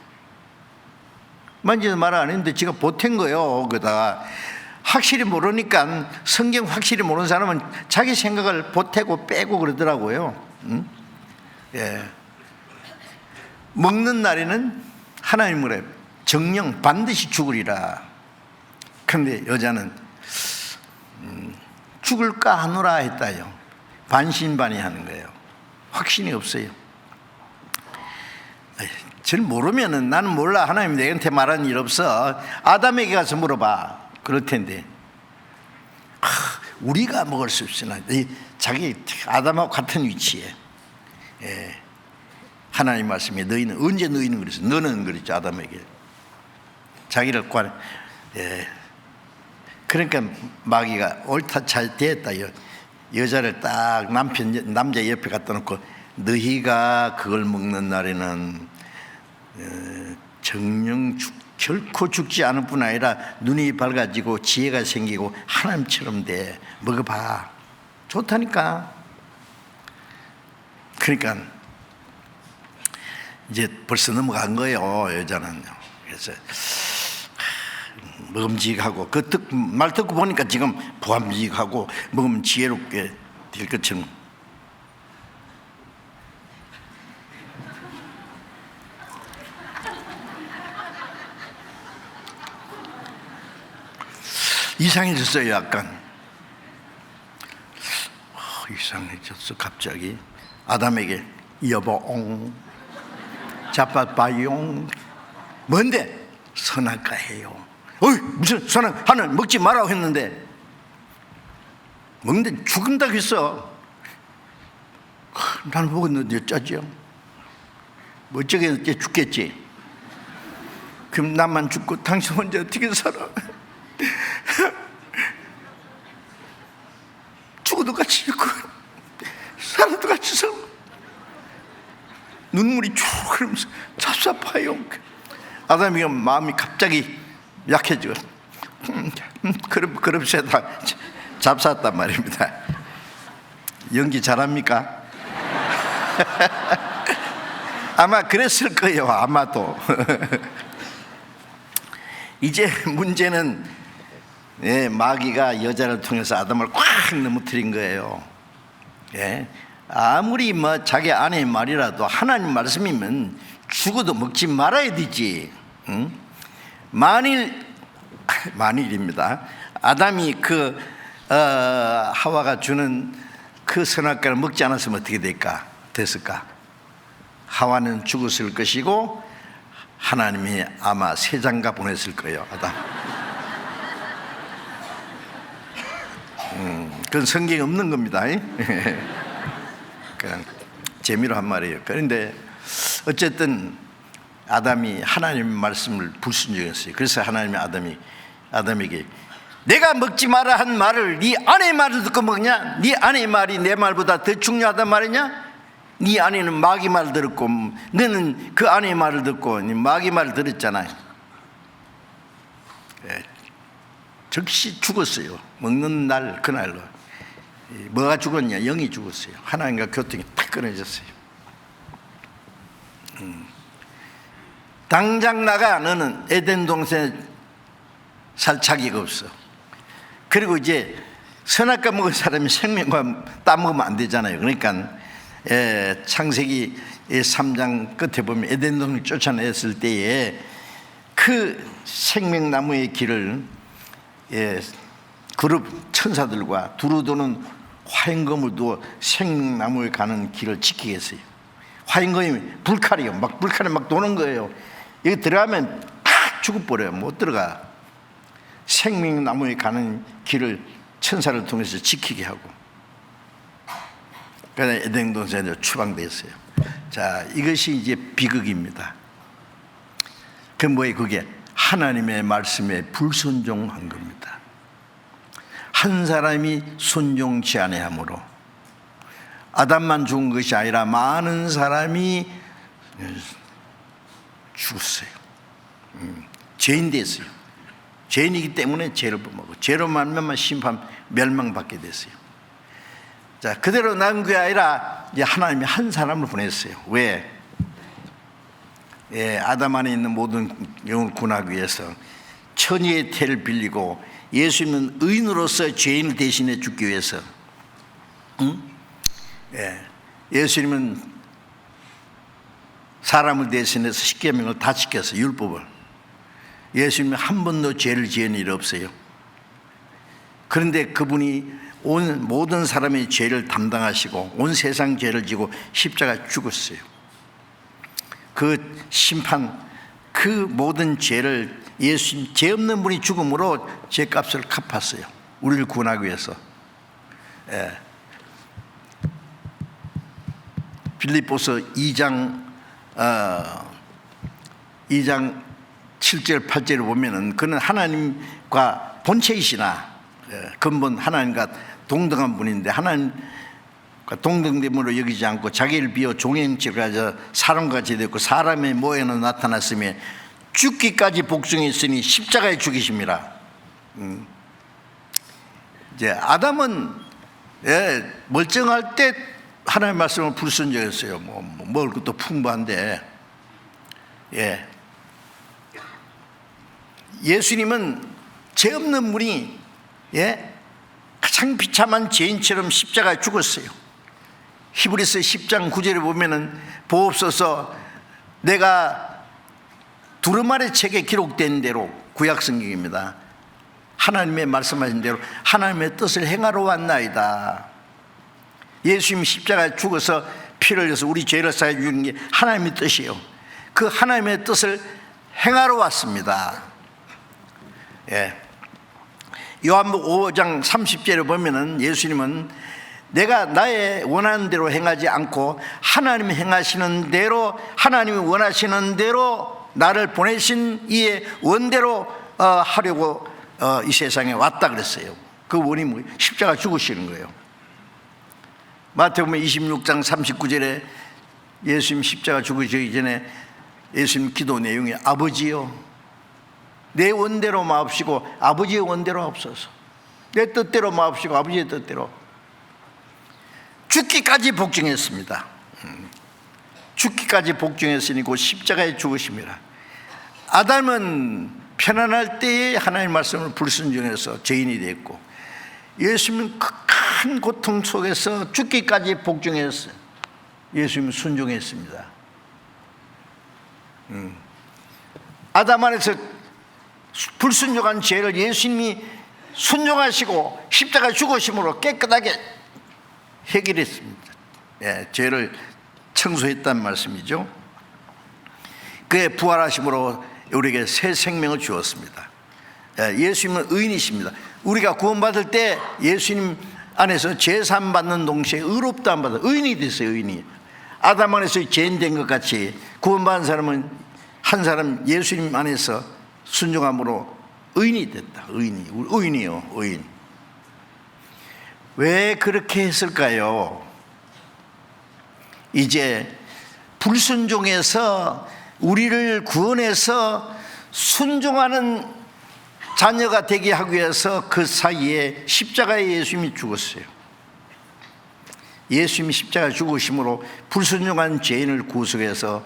만지도 말 안 했는데 지가 보탠 거예요. 그러다가 확실히 모르니까, 성경 확실히 모르는 사람은 자기 생각을 보태고 빼고 그러더라고요. 예. 먹는 날에는 하나님으로 정령 반드시 죽으리라. 그런데 여자는 죽을까 하노라 했다요. 반신반의하는 거예요. 확신이 없어요. 절 모르면은, 나는 몰라, 하나님 내한테 말하는 일 없어, 아담에게 가서 물어봐, 그럴 텐데, 우리가 먹을 수 없으나 자기 아담하고 같은 위치에, 예. 하나님 말씀에 너희는, 언제 너희는 그랬어? 너는 그랬죠. 아담에게 자기를 예. 그러니까 마귀가 옳다 잘 됐다요. 여자를 딱 남자 옆에 갖다 놓고, 너희가 그걸 먹는 날에는 정녕 결코 죽지 않을 뿐 아니라 눈이 밝아지고 지혜가 생기고 하나님처럼 돼. 먹어봐. 좋다니까. 그러니까 이제 벌써 넘어간 거예요, 여자는. 그래서 먹음직하고, 말 듣고 보니까 지금 부함직하고 먹으면 지혜롭게 될 것처럼. 이상해졌어요, 약간. 이상해졌어. 갑자기 아담에게 여보옹 자빠빠용. 뭔데? 선악과예요. 어이, 무슨 선악, 하나님 먹지 말라고 했는데. 먹는데 죽은다고 했어. 나는 먹었는데 짜죠. 뭐 어쩌겠지, 죽겠지. 그럼 나만 죽고 당신 혼자 어떻게 살아? 죽어도 같이 죽고 살아도 같이 살아. 눈물이 쭉 흐르면서 찹찹해요. 아담이가 마음이 갑자기 약해지고, 그럽시다 잡쌌단 말입니다. 연기 잘합니까? 아마 그랬을 거예요. 아마도. 이제 문제는, 예, 마귀가 여자를 통해서 아담을 꽉 넘어뜨린 거예요. 예. 아무리 자기 아내의 말이라도 하나님 말씀이면 죽어도 먹지 말아야 되지. 응? 만일입니다. 아담이 하와가 주는 그 선악과를 먹지 않았으면 어떻게 됐을까? 하와는 죽었을 것이고 하나님이 아마 새 장가 보냈을 거예요, 아담. 그건 성경에 없는 겁니다. 그냥 재미로 한 말이에요. 그런데 어쨌든 아담이 하나님의 말씀을 불순종했어요. 그래서 하나님이 아담에게 내가 먹지 마라 한 말을 네 아내의 말을 듣고 먹냐? 네 아내의 말이 내 말보다 더 중요하단 말이냐? 네 아내는 마귀 말 들었고 너는 그 아내의 말을 듣고 마귀 말을 들었잖아요. 즉시 죽었어요. 먹는 날 그날로. 뭐가 죽었냐? 영이 죽었어요. 하나님과 교통이 탁 끊어졌어요. 당장 나가. 너는 에덴 동산에 살 자기가 없어. 그리고 이제 선악과 먹은 사람이 생명과 따먹으면 안 되잖아요. 그러니까 창세기 3장 끝에 보면 에덴 동산을 쫓아냈을 때에 그 생명나무의 길을 그룹 천사들과 두루도는 화임검을 두어 생명나무에 가는 길을 지키게 했어요. 화임검이 불칼이요. 불칼이 막 도는 거예요. 여기 들어가면 다 죽어버려요. 못 들어가. 생명나무에 가는 길을 천사를 통해서 지키게 하고, 그래서 에덴 동산에 추방됐어요. 자, 이것이 이제 비극입니다. 그 뭐예요? 그게 하나님의 말씀에 불순종한 겁니다. 한 사람이 순종치 아니하므로 아담만 죽은 것이 아니라 많은 사람이 죽었어요. 죄인 됐어요. 죄인이기 때문에 죄를 범하고 죄로 말미암아 심판 멸망받게 됐어요. 자, 그대로 남은 게 아니라 이제 하나님이 한 사람을 보냈어요. 왜? 아담 안에 있는 모든 영을 구원하기 위해서 천의의 태를 빌리고 예수님은 의인으로서 죄인을 대신해 죽기 위해서 예수님은 사람을 대신해서 십계명을 다 지켰어요. 율법을. 예수님은 한 번도 죄를 지은 일이 없어요. 그런데 그분이 온 모든 사람의 죄를 담당하시고 온 세상 죄를 지고 십자가에 죽었어요. 그 심판, 그 모든 죄를 예수님, 죄 없는 분이 죽음으로 죄값을 갚았어요. 우리를 구원하기 위해서. 빌립보서 2장 7절 8절을 보면은 그는 하나님과 본체이시나 근본 하나님과 동등한 분인데 하나님과 동등됨으로 여기지 않고 자기를 비워 종의 형체를 가져 사람같이 되었고 사람의 모양으로 나타났으며 죽기까지 복종했으니 십자가에 죽이심이라. 이제 아담은 멀쩡할 때 하나님의 말씀을 불순종했어요. 먹을 것도 풍부한데 예수님은 죄 없는 분이 가장 비참한 죄인처럼 십자가에 죽었어요. 히브리서 10장 9절에 보면은 보옵소서 내가 두루마리 책에 기록된 대로 구약 성경입니다. 하나님의 말씀하신 대로 하나님의 뜻을 행하러 왔나이다. 예수님이 십자가에 죽어서 피를 흘려서 우리 죄를 사해 주는 게 하나님의 뜻이에요. 그 하나님의 뜻을 행하러 왔습니다. 요한복음 5장 30절에 보면은 예수님은 내가 나의 원하는 대로 행하지 않고 하나님이 행하시는 대로 하나님이 원하시는 대로 나를 보내신 이의 원대로 하려고 이 세상에 왔다 그랬어요. 그 원이 뭐예요? 십자가 죽으시는 거예요. 마태복음 26장 39절에 예수님 십자가 죽으시기 전에 예수님 기도 내용이 아버지요 내 원대로 마옵시고 아버지의 원대로 하옵소서. 내 뜻대로 마옵시고 아버지의 뜻대로. 죽기까지 복종했습니다. 죽기까지 복종했으니 곧 십자가에 죽으심이라. 아담은 편안할 때에 하나님의 말씀을 불순종해서 죄인이 됐고 예수님은 그 큰 고통 속에서 죽기까지 복종했어요. 예수님은 순종했습니다. 아담 안에서 불순종한 죄를 예수님이 순종하시고 십자가 죽으심으로 깨끗하게 해결했습니다. 죄를 청소했다는 말씀이죠. 그의 부활하심으로 우리에게 새 생명을 주었습니다. 예수님은 의인이십니다. 우리가 구원받을 때 예수님 안에서 제사함 받는 동시에 의롭다함 받아 의인이 됐어요. 의인이. 아담 안에서 죄인 된 것 같이 구원받은 사람은 한 사람 예수님 안에서 순종함으로 의인이 됐다. 의인이요. 의인. 왜 그렇게 했을까요? 이제 불순종해서 우리를 구원해서 순종하는 자녀가 되게 하기 위해서 그 사이에 십자가에 예수님이 죽었어요. 예수님이 십자가에 죽으심으로 불순종한 죄인을 구속해서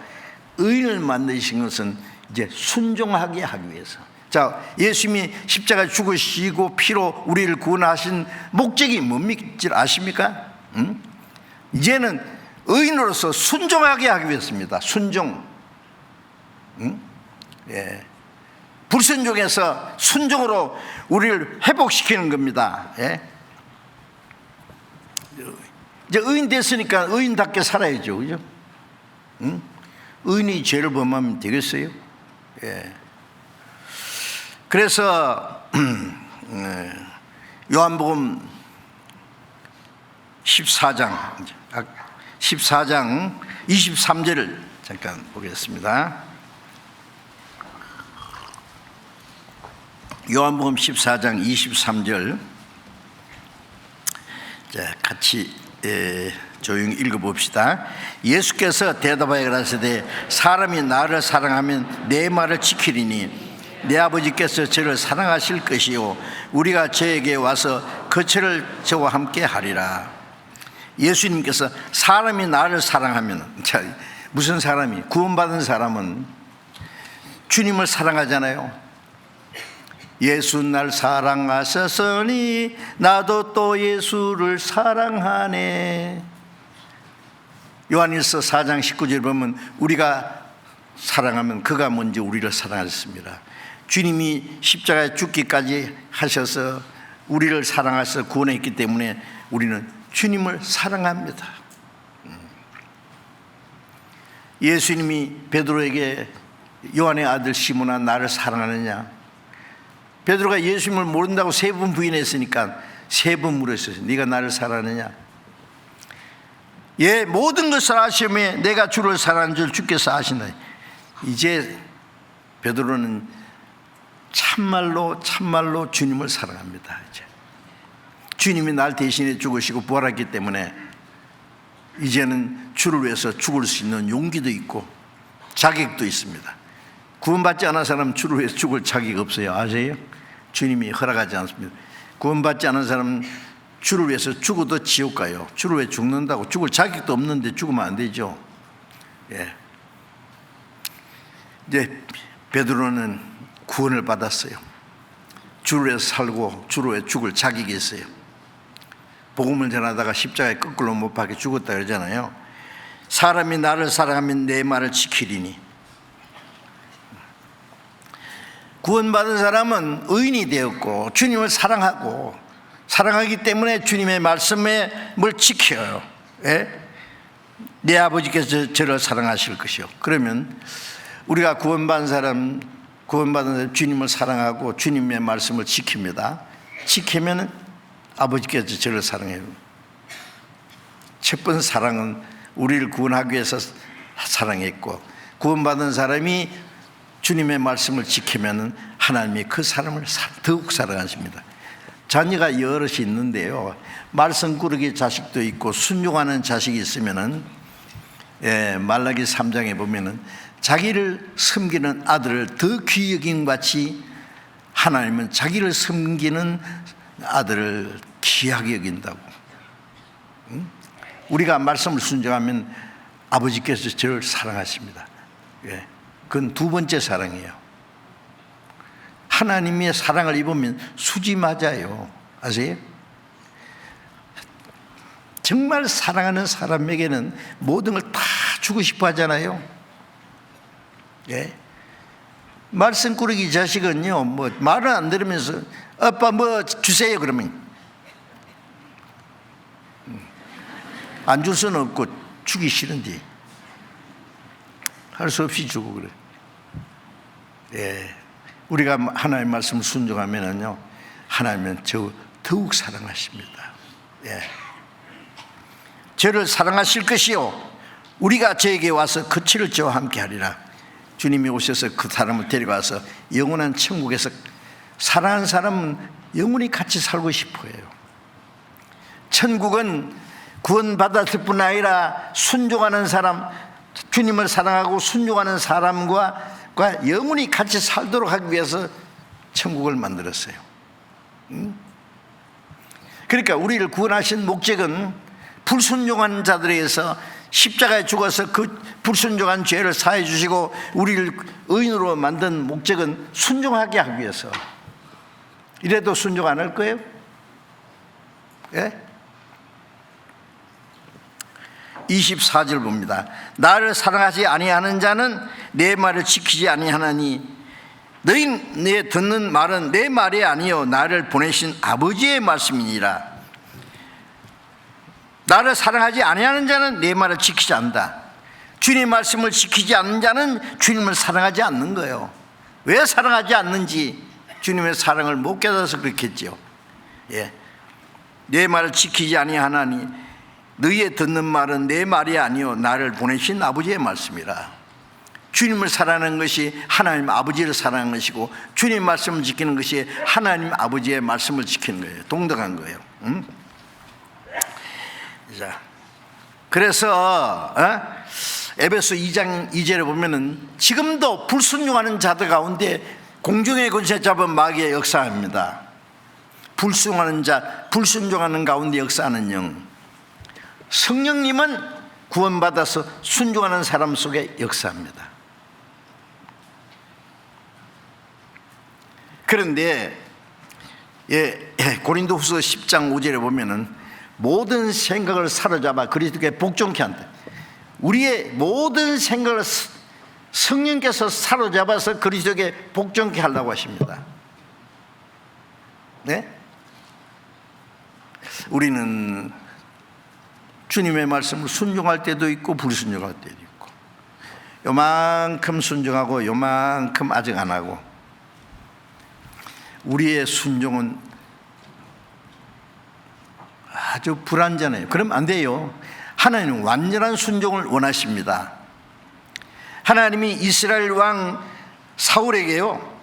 의인을 만드신 것은 이제 순종하게 하기 위해서. 자, 예수님이 십자가에 죽으시고 피로 우리를 구원하신 목적이 뭡니까? 아십니까? 이제는 의인으로서 순종하게 하기 위해서입니다. 순종. 불순종해서 순종으로 우리를 회복시키는 겁니다. 이제 의인 됐으니까 의인답게 살아야죠. 그죠? 의인이 죄를 범하면 되겠어요? 그래서 요한복음 14장 23절을 잠깐 보겠습니다. 요한복음 14장 23절 같이 조용히 읽어봅시다. 예수께서 대답하여 가라사대 사람이 나를 사랑하면 내 말을 지키리니 내 아버지께서 저를 사랑하실 것이요 우리가 저에게 와서 거처를 저와 함께 하리라. 예수님께서 사람이 나를 사랑하면, 자, 무슨 사람이? 구원받은 사람은 주님을 사랑하잖아요. 예수 날 사랑하셨으니 나도 또 예수를 사랑하네. 요한일서 4장 19절 보면 우리가 사랑하면 그가 먼저 우리를 사랑하셨습니다. 주님이 십자가에 죽기까지 하셔서 우리를 사랑하셔서 구원했기 때문에 우리는 주님을 사랑합니다. 예수님이 베드로에게 요한의 아들 시몬아 나를 사랑하느냐? 베드로가 예수님을 모른다고 3번 부인했으니까 3번 물었어요. 네가 나를 사랑하느냐? 예, 모든 것을 아시며 내가 주를 사랑하는 줄 주께서 아시나. 이제 베드로는 참말로 주님을 사랑합니다. 이제 주님이 날 대신해 죽으시고 부활했기 때문에 이제는 주를 위해서 죽을 수 있는 용기도 있고 자격도 있습니다. 구원받지 않은 사람은 주를 위해서 죽을 자격이 없어요. 아세요? 주님이 허락하지 않습니다. 구원받지 않은 사람은 주를 위해서 죽어도 지옥 가요. 주를 위해 죽는다고 죽을 자격도 없는데 죽으면 안 되죠. 예. 이제 베드로는 구원을 받았어요. 주를 위해서 살고 주를 위해 죽을 자격이 있어요. 복음을 전하다가 십자가에 거꾸로 못 박혀 죽었다 그러잖아요. 사람이 나를 사랑하면 내 말을 지키리니. 구원받은 사람은 의인이 되었고 주님을 사랑하기 때문에 주님의 말씀을 지켜요. 예? 내 아버지께서 저를 사랑하실 것이요. 그러면 우리가 구원받은 사람 주님을 사랑하고 주님의 말씀을 지킵니다. 지키면 아버지께서 저를 사랑해요. 첫 번째 사랑은 우리를 구원하기 위해서 사랑했고, 구원받은 사람이 주님의 말씀을 지키면 하나님이 그 사람을 더욱 사랑하십니다. 자녀가 여럿이 있는데요, 말썽꾸러기 자식도 있고 순종하는 자식이 있으면은, 말라기 3장에 보면은 자기를 섬기는 아들을 더 귀히 여긴 같이 하나님은 자기를 섬기는 아들을 귀하게 여긴다고. 우리가 말씀을 순종하면 아버지께서 저를 사랑하십니다. 그건 두 번째 사랑이에요. 하나님의 사랑을 입으면 수지 맞아요. 아세요? 정말 사랑하는 사람에게는 모든 걸 다 주고 싶어 하잖아요. 예. 말썽꾸러기 자식은요, 말을 안 들으면서 아빠 주세요 그러면 안 줄 수는 없고 주기 싫은데 할 수 없이 주고 그래. 예. 우리가 하나님의 말씀을 순종하면은요, 하나님은 저 더욱 사랑하십니다. 예. 저를 사랑하실 것이요, 우리가 저에게 와서 거칠을 저와 함께 하리라. 주님이 오셔서 그 사람을 데려가서 영원한 천국에서 사랑하는 사람은 영원히 같이 살고 싶어요. 천국은 구원받았을 뿐 아니라 순종하는 사람, 주님을 사랑하고 순종하는 사람과 영원히 같이 살도록 하기 위해서 천국을 만들었어요. 그러니까 우리를 구원하신 목적은 불순종한 자들에 의해서 십자가에 죽어서 그 불순종한 죄를 사해 주시고 우리를 의인으로 만든 목적은 순종하게 하기 위해서. 이래도 순종 안 할 거예요? 예? 24절 봅니다. 나를 사랑하지 아니하는 자는 내 말을 지키지 아니하나니 너희 내 듣는 말은 내 말이 아니요 나를 보내신 아버지의 말씀이니라. 나를 사랑하지 아니하는 자는 내 말을 지키지 않는다. 주님 말씀을 지키지 않는 자는 주님을 사랑하지 않는 거예요. 왜 사랑하지 않는지 주님의 사랑을 못 깨달아서 그렇겠죠. 예. 내 말을 지키지 아니하나니 너희의 듣는 말은 내 말이 아니요 나를 보내신 아버지의 말씀이라. 주님을 사랑하는 것이 하나님 아버지를 사랑하는 것이고 주님 말씀을 지키는 것이 하나님 아버지의 말씀을 지키는 거예요. 동등한 거예요. 자, 그래서 에베소 2장 2절에 보면은 지금도 불순종하는 자들 가운데 공중의 권세 잡은 마귀의 역사합니다. 불순종하는 자, 불순종하는 가운데 역사하는 영. 성령님은 구원받아서 순종하는 사람 속에 역사합니다. 그런데 고린도후서 10장 5절에 보면은 모든 생각을 사로잡아 그리스도께 복종케 한다. 우리의 모든 생각을 성령께서 사로잡아서 그리스도께 복종케 하려고 하십니다. 네? 우리는 주님의 말씀을 순종할 때도 있고 불순종할 때도 있고, 요만큼 순종하고 요만큼 아직 안 하고. 우리의 순종은 아주 불완전해요. 그러면 안 돼요. 하나님은 완전한 순종을 원하십니다. 하나님이 이스라엘 왕 사울에게요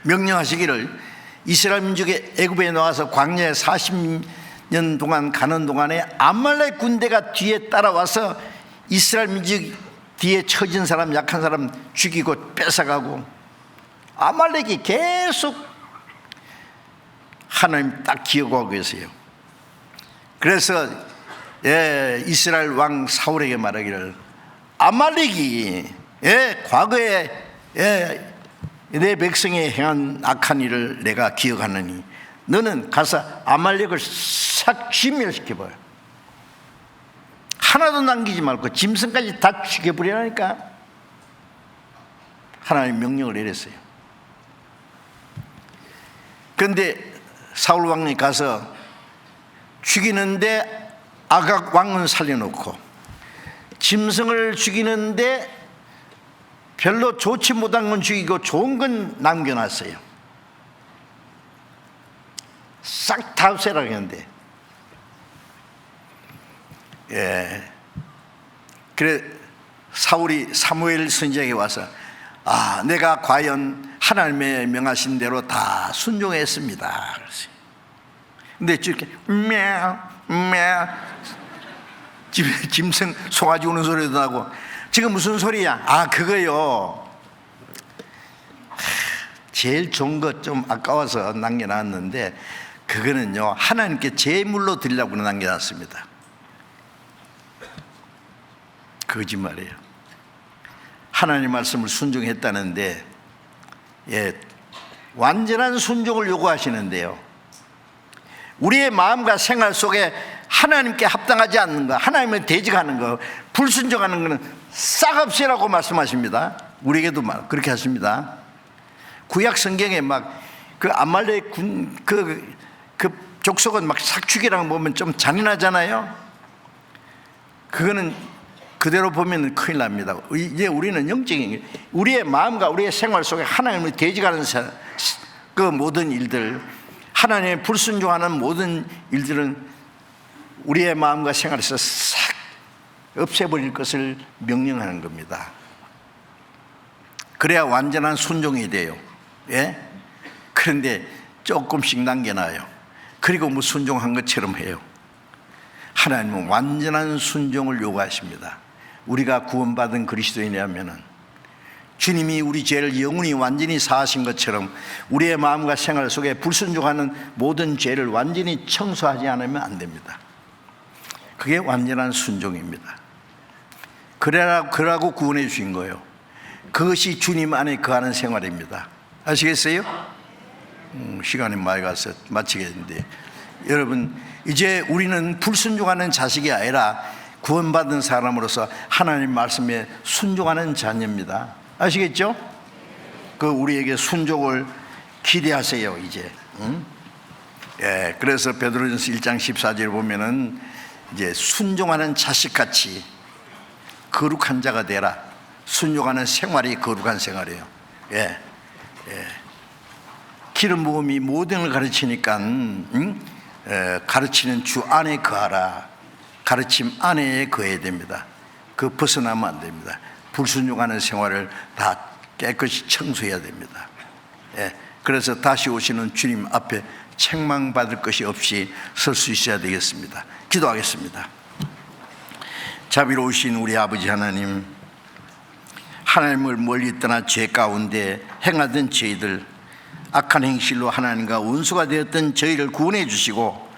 명령하시기를, 이스라엘 민족이 애굽에 나와서 광야에 40년 동안 가는 동안에 아말렉 군대가 뒤에 따라와서 이스라엘 민족 뒤에 처진 사람, 약한 사람 죽이고 뺏어가고, 아말렉이 계속 하나님 딱 기억하고 계세요. 그래서 이스라엘 왕 사울에게 말하기를, 아말렉이 과거에 내 백성에 행한 악한 일을 내가 기억하느니 너는 가서 아말렉을 싹 진멸시켜봐요. 하나도 남기지 말고 짐승까지 다 죽여버리라니까. 하나님 명령을 내렸어요. 그런데 사울 왕이 가서 죽이는데 아각 왕은 살려놓고, 짐승을 죽이는데 별로 좋지 못한 건 죽이고 좋은 건 남겨놨어요. 싹 다 없애라고 했는데, 그래 사울이 사무엘 선지자에게 와서, 내가 과연 하나님의 명하신 대로 다 순종했습니다. 근데 이렇게 짐승 송아지 우는 소리도 나고, 지금 무슨 소리야? 그거요, 제일 좋은 것 좀 아까워서 남겨놨는데, 그거는요 하나님께 제물로 드리려고 남겨놨습니다. 거짓말이에요. 하나님 말씀을 순종했다는데 완전한 순종을 요구하시는데요, 우리의 마음과 생활 속에 하나님께 합당하지 않는 거, 하나님을 대적하는 거, 불순종하는 것은 싹 없애라고 말씀하십니다. 우리에게도 그렇게 하십니다. 구약 성경에 막 그 아말렉 군 그 족속은 막 싹 죽이라고 보면 좀 잔인하잖아요. 그거는 그대로 보면 큰일 납니다. 이제 우리는 영적인, 우리의 마음과 우리의 생활 속에 하나님을 대적하는 그 모든 일들, 하나님의 불순종하는 모든 일들은 우리의 마음과 생활에서 싹 없애버릴 것을 명령하는 겁니다. 그래야 완전한 순종이 돼요. 그런데 조금씩 남겨놔요. 그리고 뭐 순종한 것처럼 해요. 하나님은 완전한 순종을 요구하십니다. 우리가 구원받은 그리스도인이라면 주님이 우리 죄를 영원히 완전히 사하신 것처럼 우리의 마음과 생활 속에 불순종하는 모든 죄를 완전히 청소하지 않으면 안 됩니다. 그게 완전한 순종입니다. 그러라고 구원해 주신 거예요. 그것이 주님 안에 거하는 생활입니다. 아시겠어요? 시간이 많이 가서 마치겠는데, 여러분, 이제 우리는 불순종하는 자식이 아니라 구원받은 사람으로서 하나님 말씀에 순종하는 자녀입니다. 아시겠죠? 우리에게 순종을 기대하세요. 이제 그래서 베드로전서 1장 14절에 보면은 이제 순종하는 자식같이 거룩한 자가 되라. 순종하는 생활이 거룩한 생활이에요. 기름 부음이 모든 걸 가르치니까 가르치는 주 안에 거하라. 가르침 안에 거해야 됩니다. 벗어나면 안 됩니다. 불순종하는 생활을 다 깨끗이 청소해야 됩니다. 그래서 다시 오시는 주님 앞에 책망받을 것이 없이 설 수 있어야 되겠습니다. 기도하겠습니다. 자비로우신 우리 아버지 하나님, 하나님을 멀리 떠나 죄 가운데 행하던 저희들, 악한 행실로 하나님과 원수가 되었던 저희를 구원해 주시고,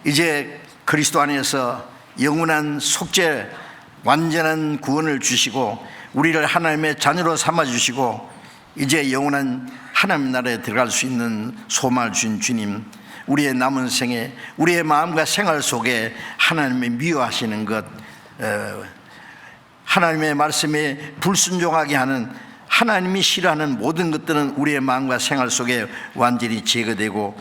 이제 그리스도 안에서 영원한 속죄, 완전한 구원을 주시고 우리를 하나님의 자녀로 삼아 주시고 이제 영원한 하나님 나라에 들어갈 수 있는 소망을 주신 주님, 우리의 남은 생에 우리의 마음과 생활 속에 하나님의 미워하시는 것, 하나님의 말씀에 불순종하게 하는, 하나님이 싫어하는 모든 것들은 우리의 마음과 생활 속에 완전히 제거되고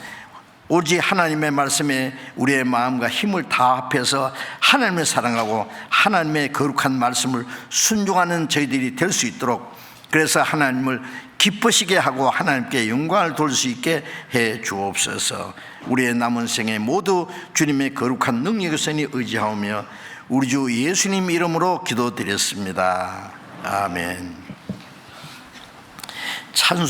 오직 하나님의 말씀에 우리의 마음과 힘을 다 합해서 하나님을 사랑하고 하나님의 거룩한 말씀을 순종하는 저희들이 될 수 있도록, 그래서 하나님을 기쁘시게 하고 하나님께 영광을 돌릴 수 있게 해 주옵소서. 우리의 남은 생에 모두 주님의 거룩한 능력의 선에 의지하오며 우리 주 예수님 이름으로 기도드렸습니다. 아멘. 찬송